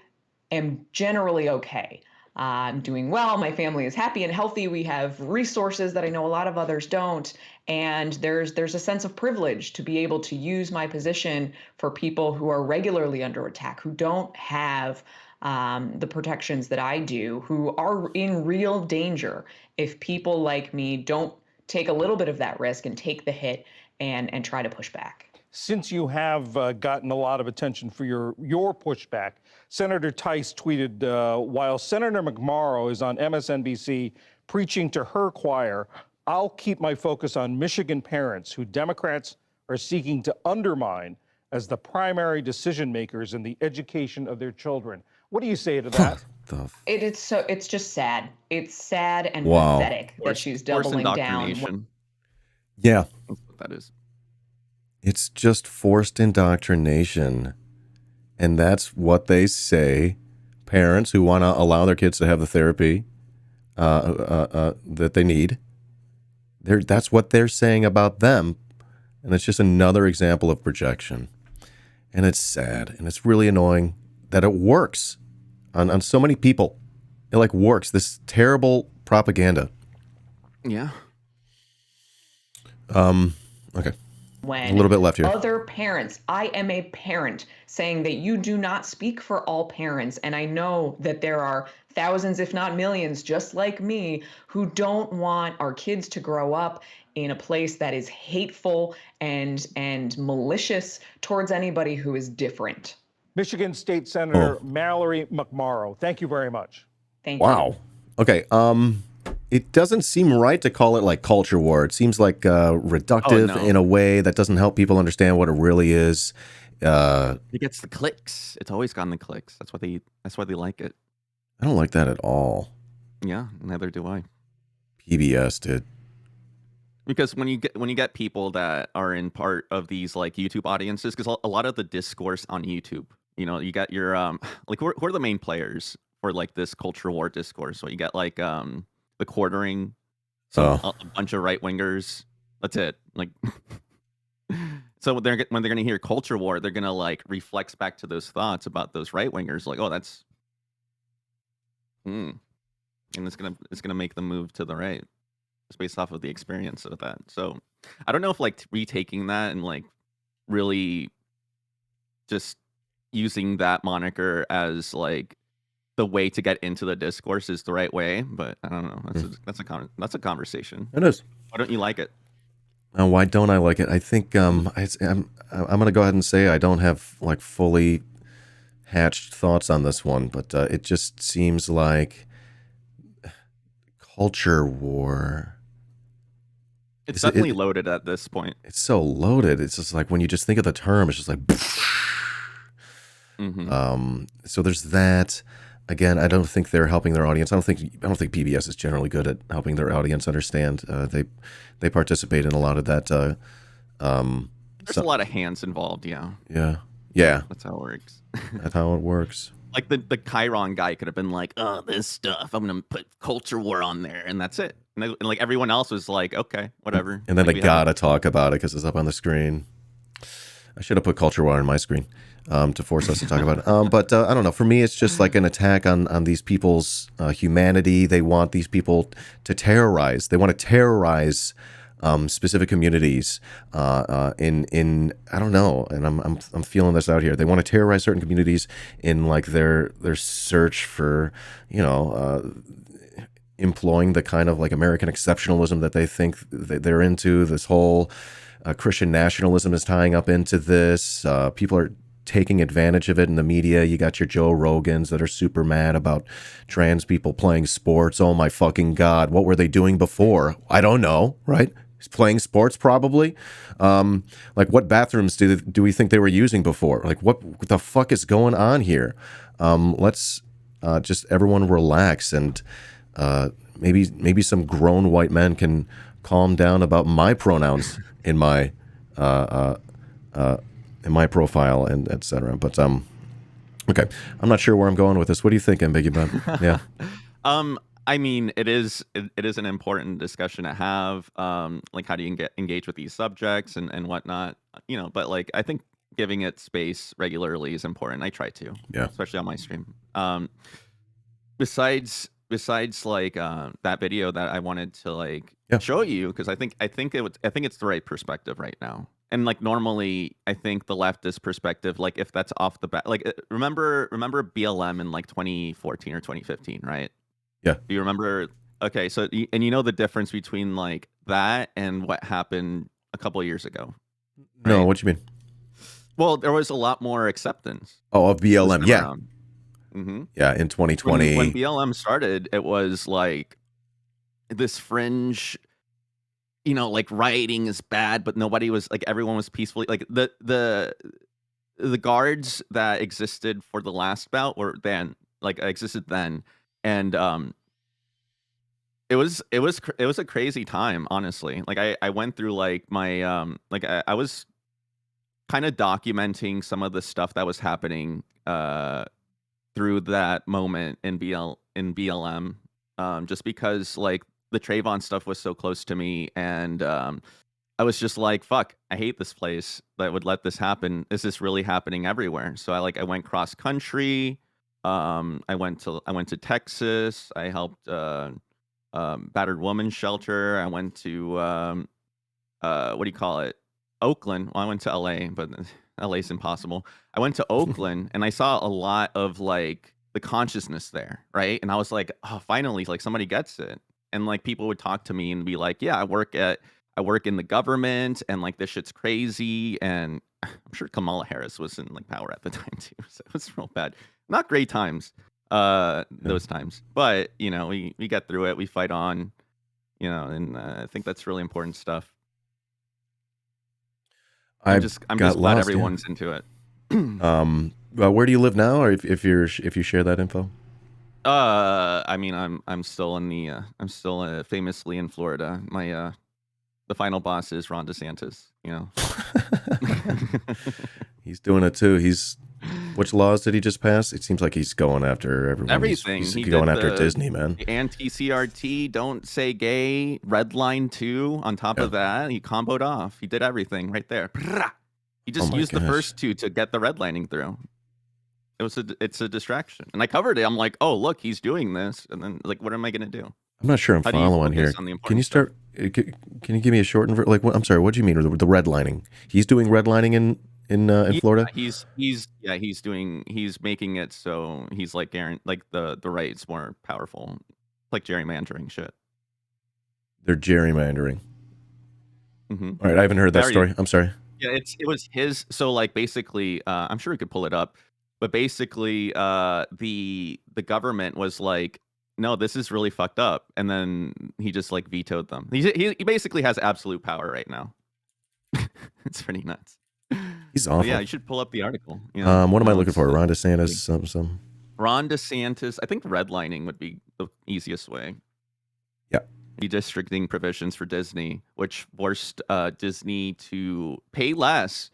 am generally okay. I'm doing well. My family is happy and healthy. We have resources that I know a lot of others don't. And there's a sense of privilege to be able to use my position for people who are regularly under attack, who don't have the protections that I do, who are in real danger if people like me don't take a little bit of that risk and take the hit and try to push back. Since you have gotten a lot of attention for your pushback, Senator Tice tweeted, while Senator McMorrow is on MSNBC preaching to her choir, I'll keep my focus on Michigan parents who Democrats are seeking to undermine as the primary decision makers in the education of their children. What do you say to that? It's just sad. It's sad and Wow. pathetic that she's doubling down. Yeah. That's what that is. It's just forced indoctrination. And that's what they say. Parents who want to allow their kids to have the therapy that they need. That's what they're saying about them. And it's just another example of projection. And it's sad. And it's really annoying that it works on so many people. It like works. This terrible propaganda. Yeah. Okay. When a little bit left here. Other parents, I am a parent, saying that you do not speak for all parents. And I know that there are thousands, if not millions, just like me, who don't want our kids to grow up in a place that is hateful and malicious towards anybody who is different. Michigan State Senator Mallory McMorrow, thank you very much. Thank you. Wow. Okay. It doesn't seem right to call it like culture war. It seems like reductive in a way that doesn't help people understand what it really is. It gets the clicks. It's always gotten the clicks. That's why they like it. I don't like that at all. Yeah, neither do I. PBS, dude. Because when you get people that are in part of these like YouTube audiences, because a lot of the discourse on YouTube, you got your like who are the main players for like this culture war discourse? So you got like the quartering, a bunch of right wingers. That's it. Like, so when they're gonna hear culture war, they're gonna like reflex back to those thoughts about those right wingers. Like, oh, that's, and it's gonna make them move to the right. Just based off of the experience of that. So I don't know if like retaking that and like really just using that moniker as like the way to get into the discourse is the right way, but I don't know. That's a conversation. It is. Why don't you like it? Why don't I like it? I think I'm going to go ahead and say I don't have like fully hatched thoughts on this one, but it just seems like culture war. It's definitely loaded at this point. It's so loaded. It's just like when you just think of the term, it's just like. So there's that. Again, I don't think they're helping their audience. I don't think PBS is generally good at helping their audience understand. They participate in a lot of that. There's a lot of hands involved. Yeah. Yeah. That's how it works. That's how it works. Like the Chiron guy could have been like, "Oh, this stuff. I'm gonna put culture war on there," and that's it. And like everyone else was like, "Okay, whatever." And then like, they gotta talk about it because it's up on the screen. I should have put culture war on my screen to force us to talk about it. But I don't know. For me, it's just like an attack on these people's humanity. They want these people to terrorize. They want to terrorize specific communities in I don't know, and I'm feeling this out here. They want to terrorize certain communities in like their search for employing the kind of like American exceptionalism that they think they're into. This whole Christian nationalism is tying up into this. People are taking advantage of it in the media. You got your Joe Rogans that are super mad about trans people playing sports. Oh my fucking God, what were they doing before? I don't know, right? Playing sports probably. Like what bathrooms do we think they were using before? Like what the fuck is going on here? Let's just everyone relax and maybe some grown white men can calm down about my pronouns in my profile and etc. But okay, I'm not sure where I'm going with this. What do you think, Ambi? Yeah. I mean, it is an important discussion to have. Like, how do you engage with these subjects and whatnot? But like, I think giving it space regularly is important. I try to, especially on my stream. Besides like that video that I wanted to like show you, because I think it's the right perspective right now. And like normally, I think the leftist perspective, like if that's off the bat, like remember BLM in like 2014 or 2015, right? Yeah. Do you remember? Okay, so and you know the difference between like that and what happened a couple of years ago? Right? No, what do you mean? Well, there was a lot more acceptance. Oh, of BLM, yeah. Yeah, in 2020. When BLM started, it was like this fringe, like rioting is bad, but nobody was like, everyone was peacefully like the guards that existed for the last bout were then like existed then. And it was a crazy time, honestly. Like I went through like my like I was kind of documenting some of the stuff that was happening through that moment in BLM, just because like the Trayvon stuff was so close to me, and I was just like, fuck, I hate this place that would let this happen. Is this really happening everywhere? So I went cross country. I went to Texas. I helped battered woman shelter. I went to what do you call it? Oakland. Well, I went to LA, but LA's impossible. I went to Oakland and I saw a lot of like the consciousness there, right? And I was like, oh, finally, like somebody gets it. And like people would talk to me and be like, yeah, I work in the government and like this shit's crazy. And I'm sure Kamala Harris was in like power at the time too. So it was real bad. Not great times, those times. But, we get through it. We fight on, and I think that's really important stuff. I'm just glad everyone's into it. Where do you live now, or if you share that info? I mean, I'm still in the I'm still famously in Florida. My The final boss is Ron DeSantis, you know. He's doing it too. Which laws did he just pass? It seems like he's going after everyone. Everything. He's He going did after Disney, man. the anti-CRT, don't say gay, red line 2 on top of that. He comboed off. He did everything right there. He just used the first 2 to get the redlining through. It's a distraction. And I covered it. I'm like, oh, look, he's doing this. And then, like, what am I going to do? I'm not sure I'm following here. Can you start? Can you give me a shortened like? I'm sorry. What do you mean with the redlining? He's doing redlining in Florida. He's making it so he's like the right's more powerful, like gerrymandering shit. They're gerrymandering. Mm-hmm. All right, I haven't heard that story. I'm sorry. Yeah, it was his. So like basically, I'm sure we could pull it up, but basically, the government was like, no, this is really fucked up, and then he just like vetoed them. He basically has absolute power right now. It's pretty nuts. He's awful. Yeah, you should pull up the article. You know, what am I looking for? Ron DeSantis, some. Ron DeSantis. I think redlining would be the easiest way. Yeah. Redistricting provisions for Disney, which forced Disney to pay less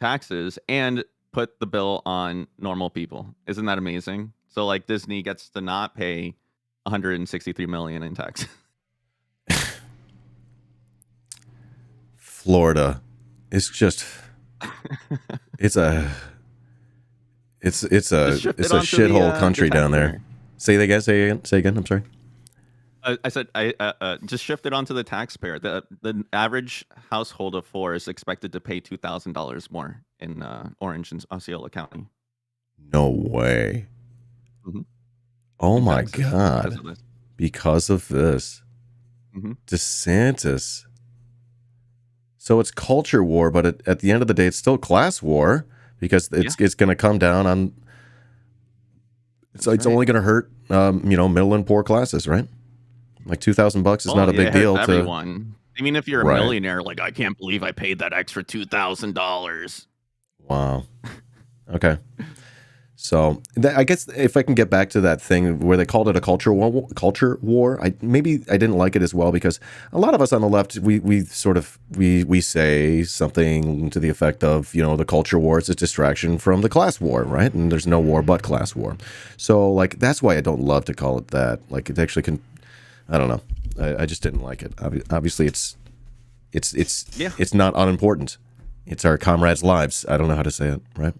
taxes and put the bill on normal people. Isn't that amazing? So like Disney gets to not pay 163 million in tax. Florida, it's just it's a shithole country down there. Say it again. Say again. I'm sorry. I said I just shifted onto the taxpayer. The average household of 4 is expected to pay $2,000 more in Orange and Osceola County. No way. Mm-hmm. Oh my God! Because of this, DeSantis. So it's culture war, but at the end of the day, it's still class war because it's going to come down on. It's only going to hurt middle and poor classes, right? Like $2,000 is not a big deal to everyone. I mean, if you're a millionaire, like I can't believe I paid that extra $2,000. Wow. Okay. So I guess if I can get back to that thing where they called it a culture war, I didn't like it as well because a lot of us on the left we say something to the effect of the culture war is a distraction from the class war, right? And there's no war but class war. So like that's why I don't love to call it that. Like it actually can. I don't know. I just didn't like it. Obviously, it's not unimportant. It's our comrades' lives. I don't know how to say it, right?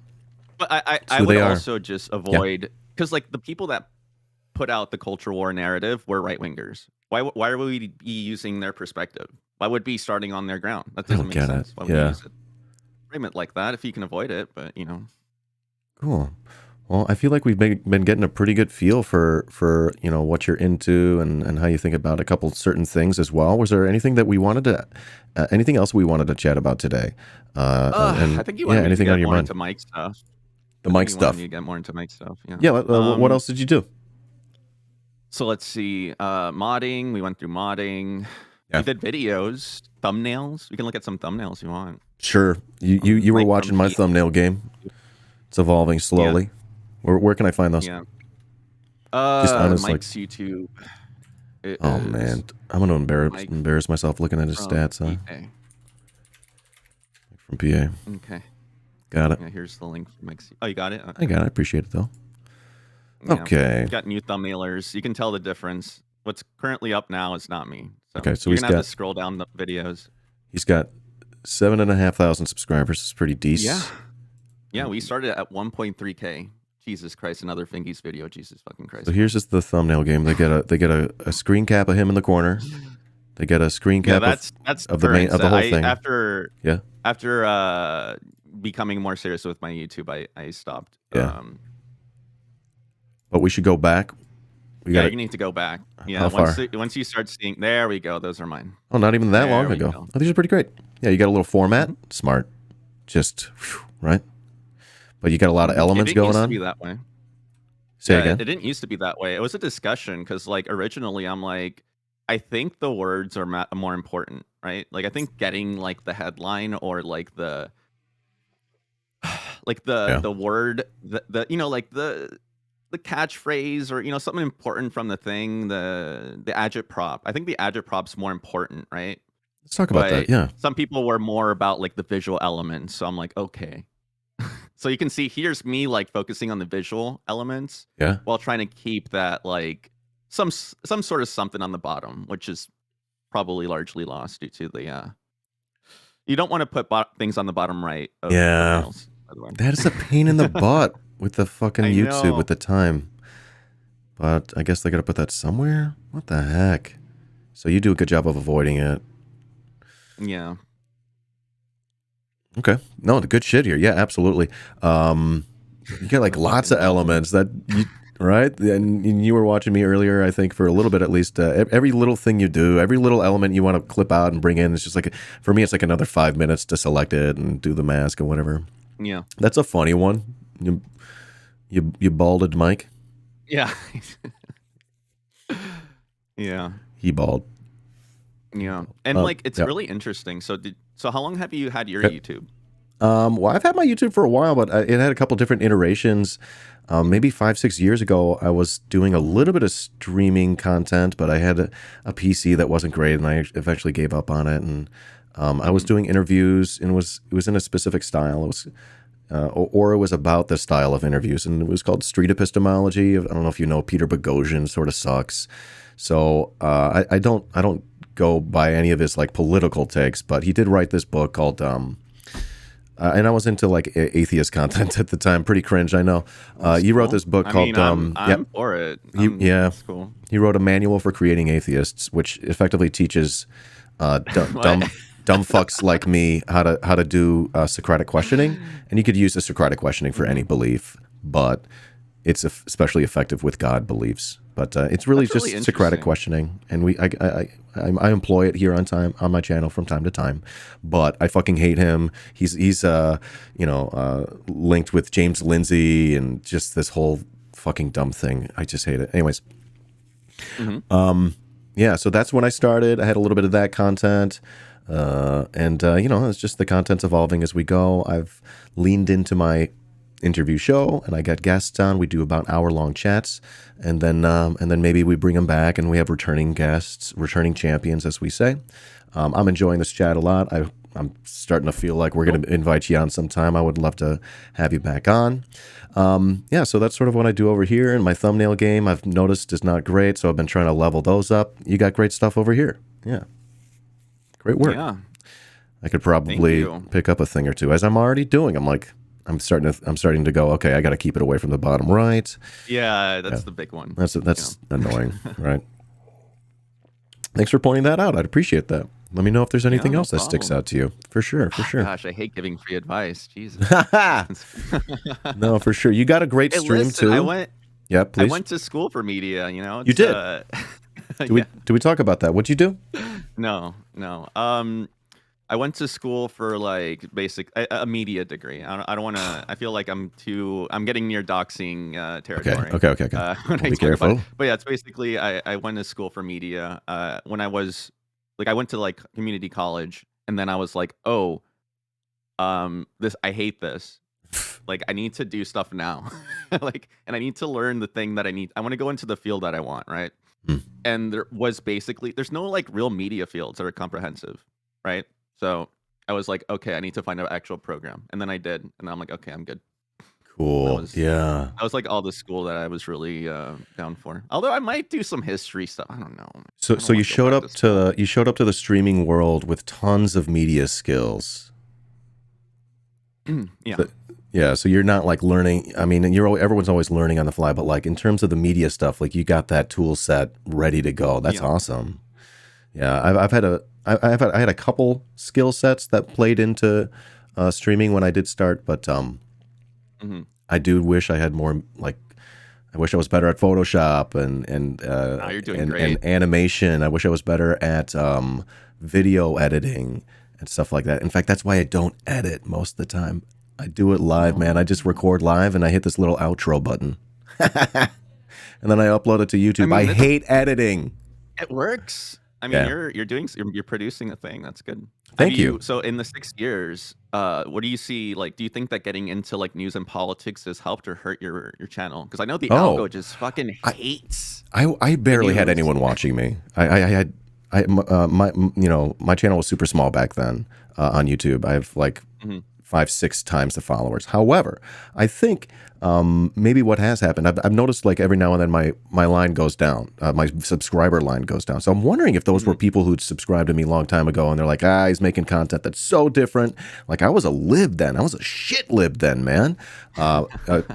But I would also just avoid because like the people that put out the culture war narrative were right wingers. Why would we be using their perspective? Why would we be starting on their ground? That doesn't make sense. Why would we use it? Frame it like that if you can avoid it, but Cool. Well, I feel like we've been getting a pretty good feel for what you're into and how you think about a couple certain things as well. Was there anything that we wanted to, anything else we wanted to chat about today? I think you wanted anything to on get your more mind? into Mike stuff. The Mike stuff. You get more into Mike stuff. Yeah. Yeah. What else did you do? So let's see. Modding. We went through modding. Yeah. We did videos, thumbnails. We can look at some thumbnails if you want. Sure. You were watching my thumbnail game. It's evolving slowly. Yeah. Where can I find those? Yeah. Just honestly. Mike's YouTube. Oh man, I'm gonna embarrass myself looking at his stats. Huh? From PA. Okay. Got it. Yeah, here's the link for Mike's. Oh, you got it? Okay. I got it. I appreciate it though. Yeah. Okay. Got new thumbnailers. You can tell the difference. What's currently up now is not me. So okay, so you're gonna have to scroll down the videos. He's got 7,500 subscribers. It's pretty decent. Yeah. Yeah, we started at 1.3K. Jesus Christ, another Fingies video. Jesus fucking Christ. So here's just the thumbnail game. They get a screen cap of him in the corner. They get a screen cap that's of the whole thing. After becoming more serious with my YouTube, I stopped. Yeah. But we should go back. You need to go back. Yeah. How far? Once you start seeing, there we go. Those are mine. Oh, not even that long ago. Oh, these are pretty great. Yeah, you got a little format. Smart. Just right. But you got a lot of elements going on. It didn't used to be that way. Say again. It didn't used to be that way. It was a discussion because, like, originally I'm like, I think the words are more important, right? Like, I think getting like the headline or like the word, the catchphrase or something important from the thing, the agitprop. I think the agitprop's more important, right? Let's talk about that. But Yeah. some people were more about like the visual elements. So I'm like, okay. So you can see here's me like focusing on the visual elements Yeah. while trying to keep that like some sort of something on the bottom, which is probably largely lost due to the you don't want to put things on the bottom right of Yeah. thumbnails, by the way. That is a pain in the butt with the fucking I YouTube know. with the time. But I guess they got to put that somewhere? What the heck? So you do a good job of avoiding it. Yeah. Okay. No, the good shit here. Yeah, absolutely. You get like lots of elements that you, right? And you were watching me earlier, I think, for a little bit at least. Every little thing you do, every little element you want to clip out and bring in, it's just like, for me, it's like another 5 minutes to select it and do the mask and whatever. Yeah. That's a funny one. You balded Mike? Yeah. Yeah. He bald. Yeah. And like it's yeah. really interesting. So how long have you had your YouTube? Well, I've had my YouTube for a while, but it had a couple different iterations. Maybe 5-6 years ago, I was doing a little bit of streaming content, but I had a PC that wasn't great, and I eventually gave up on it. And I was doing interviews, and it was in a specific style. It was, or it was about the style of interviews, and it was called street epistemology. I don't know if you know Peter Boghossian, sort of sucks. So I don't go by any of his like political takes, but he did write this book called. And I was into like atheist content at the time, pretty cringe, I know. You wrote this book called. I'm for it. Yeah, that's cool. He wrote a manual for creating atheists, which effectively teaches dumb fucks like me how to do Socratic questioning, and you could use the Socratic questioning for any belief, but it's especially effective with God beliefs. But it's really That's just really Socratic interesting. questioning, and I employ it here on my channel from time to time. But I fucking hate him. He's linked with James Lindsay and just this whole fucking dumb thing. I just hate it. Anyways, yeah. So that's when I started. I had a little bit of that content, and it's just the content's evolving as we go. I've leaned into my interview show, and I got guests on. We do about hour-long chats, and then maybe we bring them back, and we have returning guests, returning champions, as we say. I'm enjoying this chat a lot. I'm starting to feel like we're going to invite you on sometime. I would love to have you back on. Yeah, so that's sort of what I do over here. And my thumbnail game, I've noticed, is not great, so I've been trying to level those up. You got great stuff over here. Yeah, great work. Yeah. I could probably pick up a thing or two, as I'm already doing. I'm starting to go, okay, I got to keep it away from the bottom right. Yeah, that's the big one. That's annoying, right? Thanks for pointing that out. I'd appreciate that. Let me know if there's anything else that sticks out to you. For sure. Gosh, I hate giving free advice. Jesus. No, for sure. You got a great stream too. Yeah, please. I went to school for media. You did. Do we talk about that? What'd you do? No. I went to school for like a media degree. I don't want to. I feel like I'm getting near doxing territory. Okay. When Be careful. But yeah, it's basically I went to school for media. When I was like, I went to like community college, and then I was like, I hate this. Like, I need to do stuff now. And I need to learn the thing that I need. I want to go into the field that I want, right? And there's no like real media fields that are comprehensive, right? So I was like, okay, I need to find an actual program. And then I did. And I'm like, okay, I'm good. Cool. That was like all the school that I was really down for. Although I might do some history stuff. I don't know. So you showed up to the streaming world with tons of media skills. Yeah. So you're not like learning. I mean, everyone's always learning on the fly, but like in terms of the media stuff, like you got that tool set ready to go. That's awesome. Yeah, I had a couple skill sets that played into streaming when I did start, but I do wish I had more. Like, I wish I was better at Photoshop and you're doing great. And animation. I wish I was better at video editing and stuff like that. In fact, that's why I don't edit most of the time. I do it live, man. I just record live and I hit this little outro button, and then I upload it to YouTube. I hate editing. It works. I mean, you're producing a thing. That's good. Thank you. So in the 6 years, what do you see? Like, do you think that getting into like news and politics has helped or hurt your channel? Because I know the algo just fucking hates. I barely had anyone watching me. I my channel was super small back then on YouTube. I have like 5-6 times the followers. However, I think maybe what has happened, I've noticed like every now and then my line goes down, my subscriber line goes down. So I'm wondering if those were people who'd subscribed to me a long time ago and they're like, he's making content that's so different. Like I was a lib then. I was a shit lib then, man.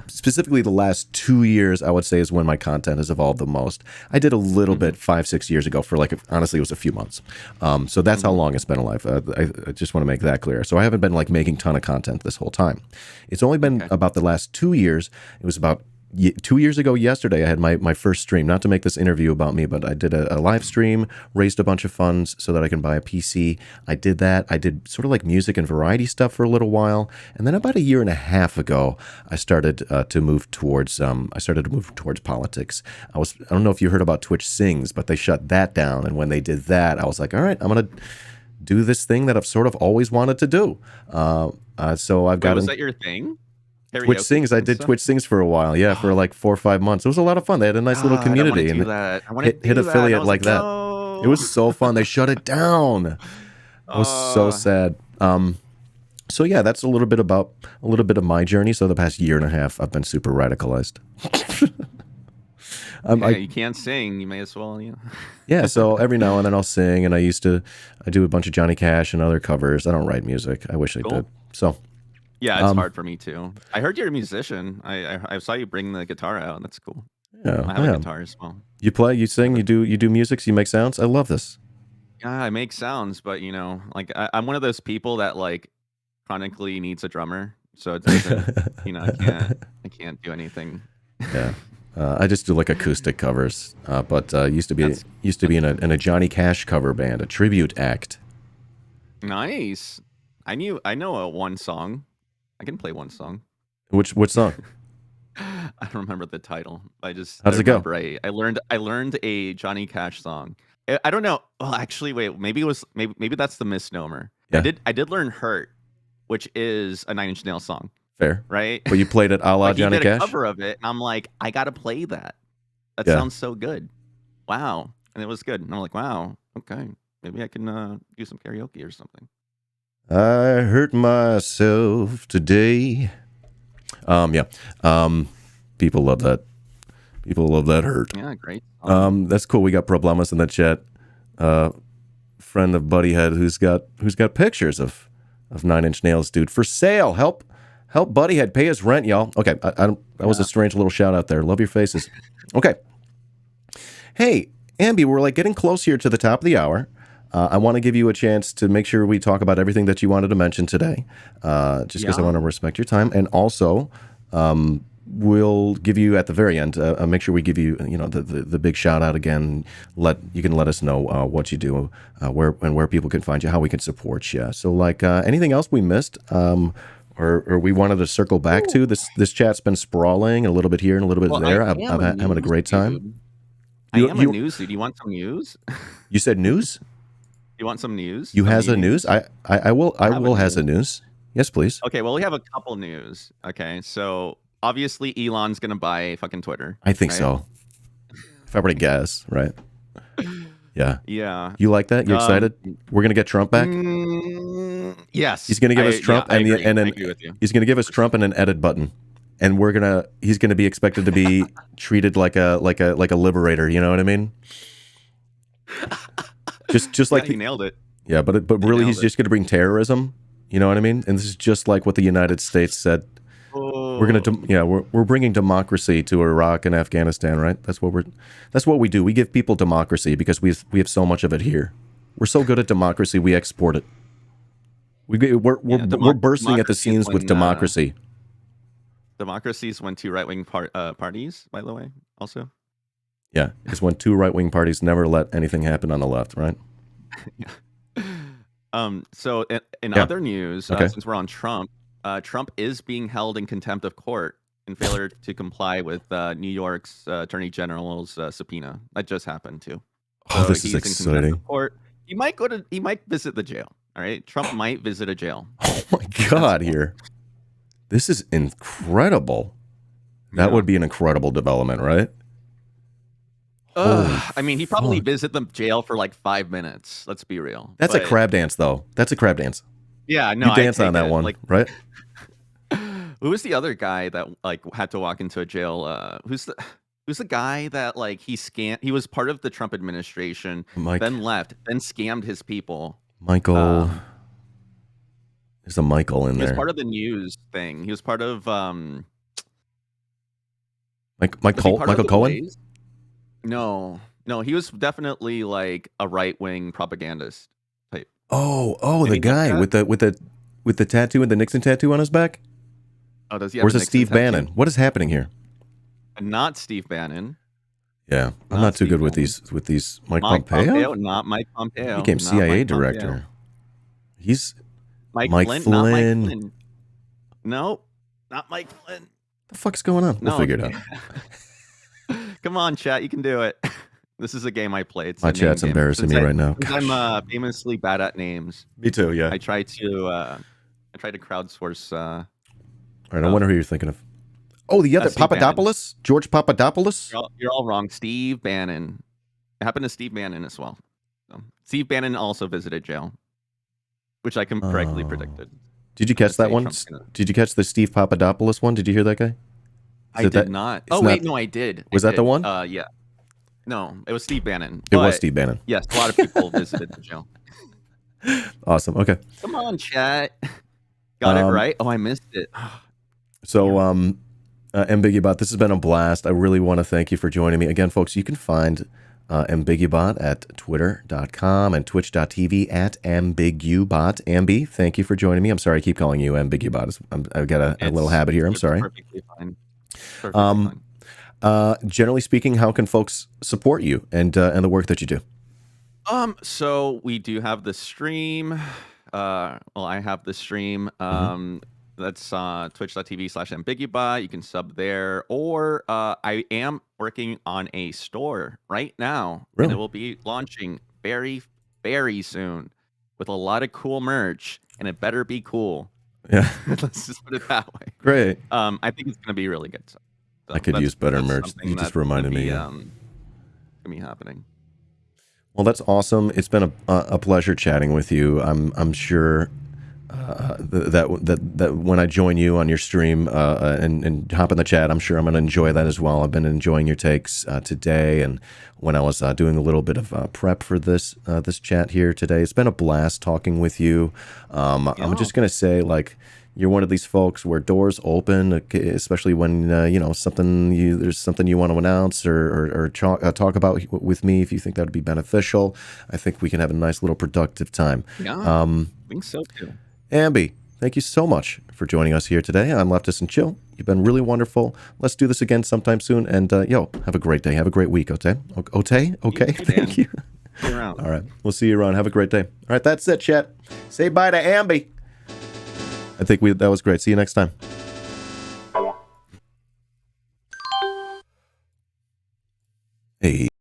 Specifically the last 2 years, I would say, is when my content has evolved the most. I did a little bit 5-6 years ago for like, honestly, it was a few months. So that's how long it's been alive. I just want to make that clear. So I haven't been like making a ton of content this whole time. It's only been about the last 2 years. It was about 2 years ago yesterday, I had my first stream. Not to make this interview about me, but I did a live stream, raised a bunch of funds so that I can buy a PC. I did that. I did sort of like music and variety stuff for a little while. And then about a year and a half ago, I started to move towards politics. I don't know if you heard about Twitch Sings, but they shut that down. And when they did that, I was like, all right, I'm going to do this thing that I've sort of always wanted to do. So I've got. Was that your thing? Twitch Sings. I did Twitch Sings for a while. Yeah, for like 4 or 5 months. It was a lot of fun. They had a nice little community. And hit affiliate like that. It was so fun. They shut it down. I was so sad. So yeah, that's a little bit of my journey. So the past year and a half, I've been super radicalized. You can't sing. You may as well, Yeah, so every now and then I'll sing, and I do a bunch of Johnny Cash and other covers. I don't write music. I wish I did. So. Yeah, it's hard for me too. I heard you're a musician. I saw you bring the guitar out. That's cool. Yeah, I have a guitar as well. You play, you sing, you do music, you make sounds. I love this. Yeah, I make sounds, but like I'm one of those people that like chronically needs a drummer. So it doesn't, I can't do anything. Yeah. I just do like acoustic covers, but used to be in a Johnny Cash cover band, a tribute act. Nice. I know one song. I can play one song. Which song? I don't remember the title. How does it go? I learned a Johnny Cash song. I don't know. Well, actually, wait. Maybe that's the misnomer. Yeah. I did learn "Hurt," which is a Nine Inch Nails song. Fair, right? But you played it a la Johnny Cash. He did a Cash. cover of it, and I'm like, I gotta play that. That sounds so good. Wow, and it was good. And I'm like, wow, okay, maybe I can do some karaoke or something. I hurt myself today. People love that. People love that hurt. Yeah, great. That's cool. We got Problemas in the chat. Friend of Buddy Head who's got pictures of Nine Inch Nails, dude, for sale. Help Buddy Head pay his rent, y'all. Okay, that was a strange little shout out there. Love your faces. Okay. Hey, Ambi, we're like getting close here to the top of the hour. I want to give you a chance to make sure we talk about everything that you wanted to mention today, just because I want to respect your time. And also, we'll give you at the very end, make sure we give you, the big shout out again. You can let us know what you do, where people can find you, how we can support you. So, like anything else we missed, or we wanted to circle back to this chat's been sprawling a little bit here and a little bit there. I'm having a great time. I am a news dude. You want some news? You said news? You want some news? You has a news? I will has a news. Yes, please. Okay, well, we have a couple news. Okay, so obviously Elon's gonna buy fucking Twitter. I think so. If I were to guess, right? Yeah. Yeah. You like that? You excited? We're gonna get Trump back? Yes. He's gonna give us Trump, and then I agree with you. He's gonna give us Trump and an edit button, and he's gonna be expected to be treated like a liberator. You know what I mean? Just like he nailed it. Yeah, but really, he's just going to bring terrorism. You know what I mean? And this is just like what the United States said. Oh. We're bringing democracy to Iraq and Afghanistan, right? That's what we do. We give people democracy because we have so much of it here. We're so good at democracy, we export it. We're bursting at the seams with democracy. Democracies when two right-wing parties, by the way, also. Yeah, it's when two right-wing parties never let anything happen on the left, right? So in other news, since we're on Trump, Trump is being held in contempt of court in failure to comply with New York's Attorney General's subpoena. That just happened too. So this is exciting. He might visit the jail. All right, Trump might visit a jail. Oh my God! Here, this is incredible. That would be an incredible development, right? I mean, he probably visited the jail for like 5 minutes. Let's be real. That's a crab dance, though. That's a crab dance. Yeah, no, You dance on that one, like, right? who was the other guy that like had to walk into a jail? Who's the guy that like he was part of the Trump administration, then left, then scammed his people. Michael. There's a Michael in He there. was part of the news thing. He was part of Michael Cohen? No, he was definitely like a right-wing propagandist type. Oh, the guy with the tattoo and the Nixon tattoo on his back? Oh, does he? Or is it Steve Bannon? What is happening here? Not Steve Bannon. Yeah, I'm not too good with these. Mike Pompeo? Not Mike Pompeo. He became CIA director. He's Mike Flynn. Not Mike Flynn. No, not Mike Flynn. The fuck's going on? We'll figure it out. Come on, chat. You can do it. This is a game I play. It's my chat's embarrassing me right now. I'm famously bad at names. Me too. Yeah. I try to crowdsource. All right. I wonder who you're thinking of. Oh, the other Papadopoulos, George Papadopoulos. You're all wrong. Steve Bannon. It happened to Steve Bannon as well. So, Steve Bannon also visited jail, which I correctly predicted. Did you catch that one? Did you catch the Steve Papadopoulos one? Did you hear that guy? I did not. Oh, wait, no, I did. Was that the one? Yeah. No, it was Steve Bannon. It was Steve Bannon. Yes, a lot of people visited the jail. Awesome. Okay. Come on, chat. Got it right? Oh, I missed it. So, Ambiguibot, this has been a blast. I really want to thank you for joining me. Again, folks, you can find Ambiguibot at twitter.com and twitch.tv at Ambiguibot. Ambi, thank you for joining me. I'm sorry I keep calling you Ambiguibot. I've got a little habit here. I'm sorry. Perfectly fine. Perfectly fine. Generally speaking, how can folks support you and the work that you do? So we do have the stream. Well, I have the stream. That's twitch.tv/Ambiguibot. You can sub there, or I am working on a store right now, Really? and it will be launching very, very soon with a lot of cool merch, and it better be cool. Yeah. Let's just put it that way. Great. I think it's gonna be really good. So I could use better merch. You just reminded me. Gonna be happening. Well, that's awesome. It's been a pleasure chatting with you. I'm sure that when I join you on your stream and hop in the chat, I'm sure I'm going to enjoy that as well. I've been enjoying your takes today, and when I was doing a little bit of prep for this chat here today, it's been a blast talking with you. I'm just going to say, like, you're one of these folks where doors open, especially when there's something you want to announce or talk about with me. If you think that would be beneficial, I think we can have a nice little productive time. Yeah, I think so too. Ambi, thank you so much for joining us here today on Leftist and Chill. You've been really wonderful. Let's do this again sometime soon. And have a great day. Have a great week. Okay. Okay. Thank you. See you around. All right. We'll see you around. Have a great day. All right. That's it, chat. Say bye to Ambi. I think that was great. See you next time. Hey.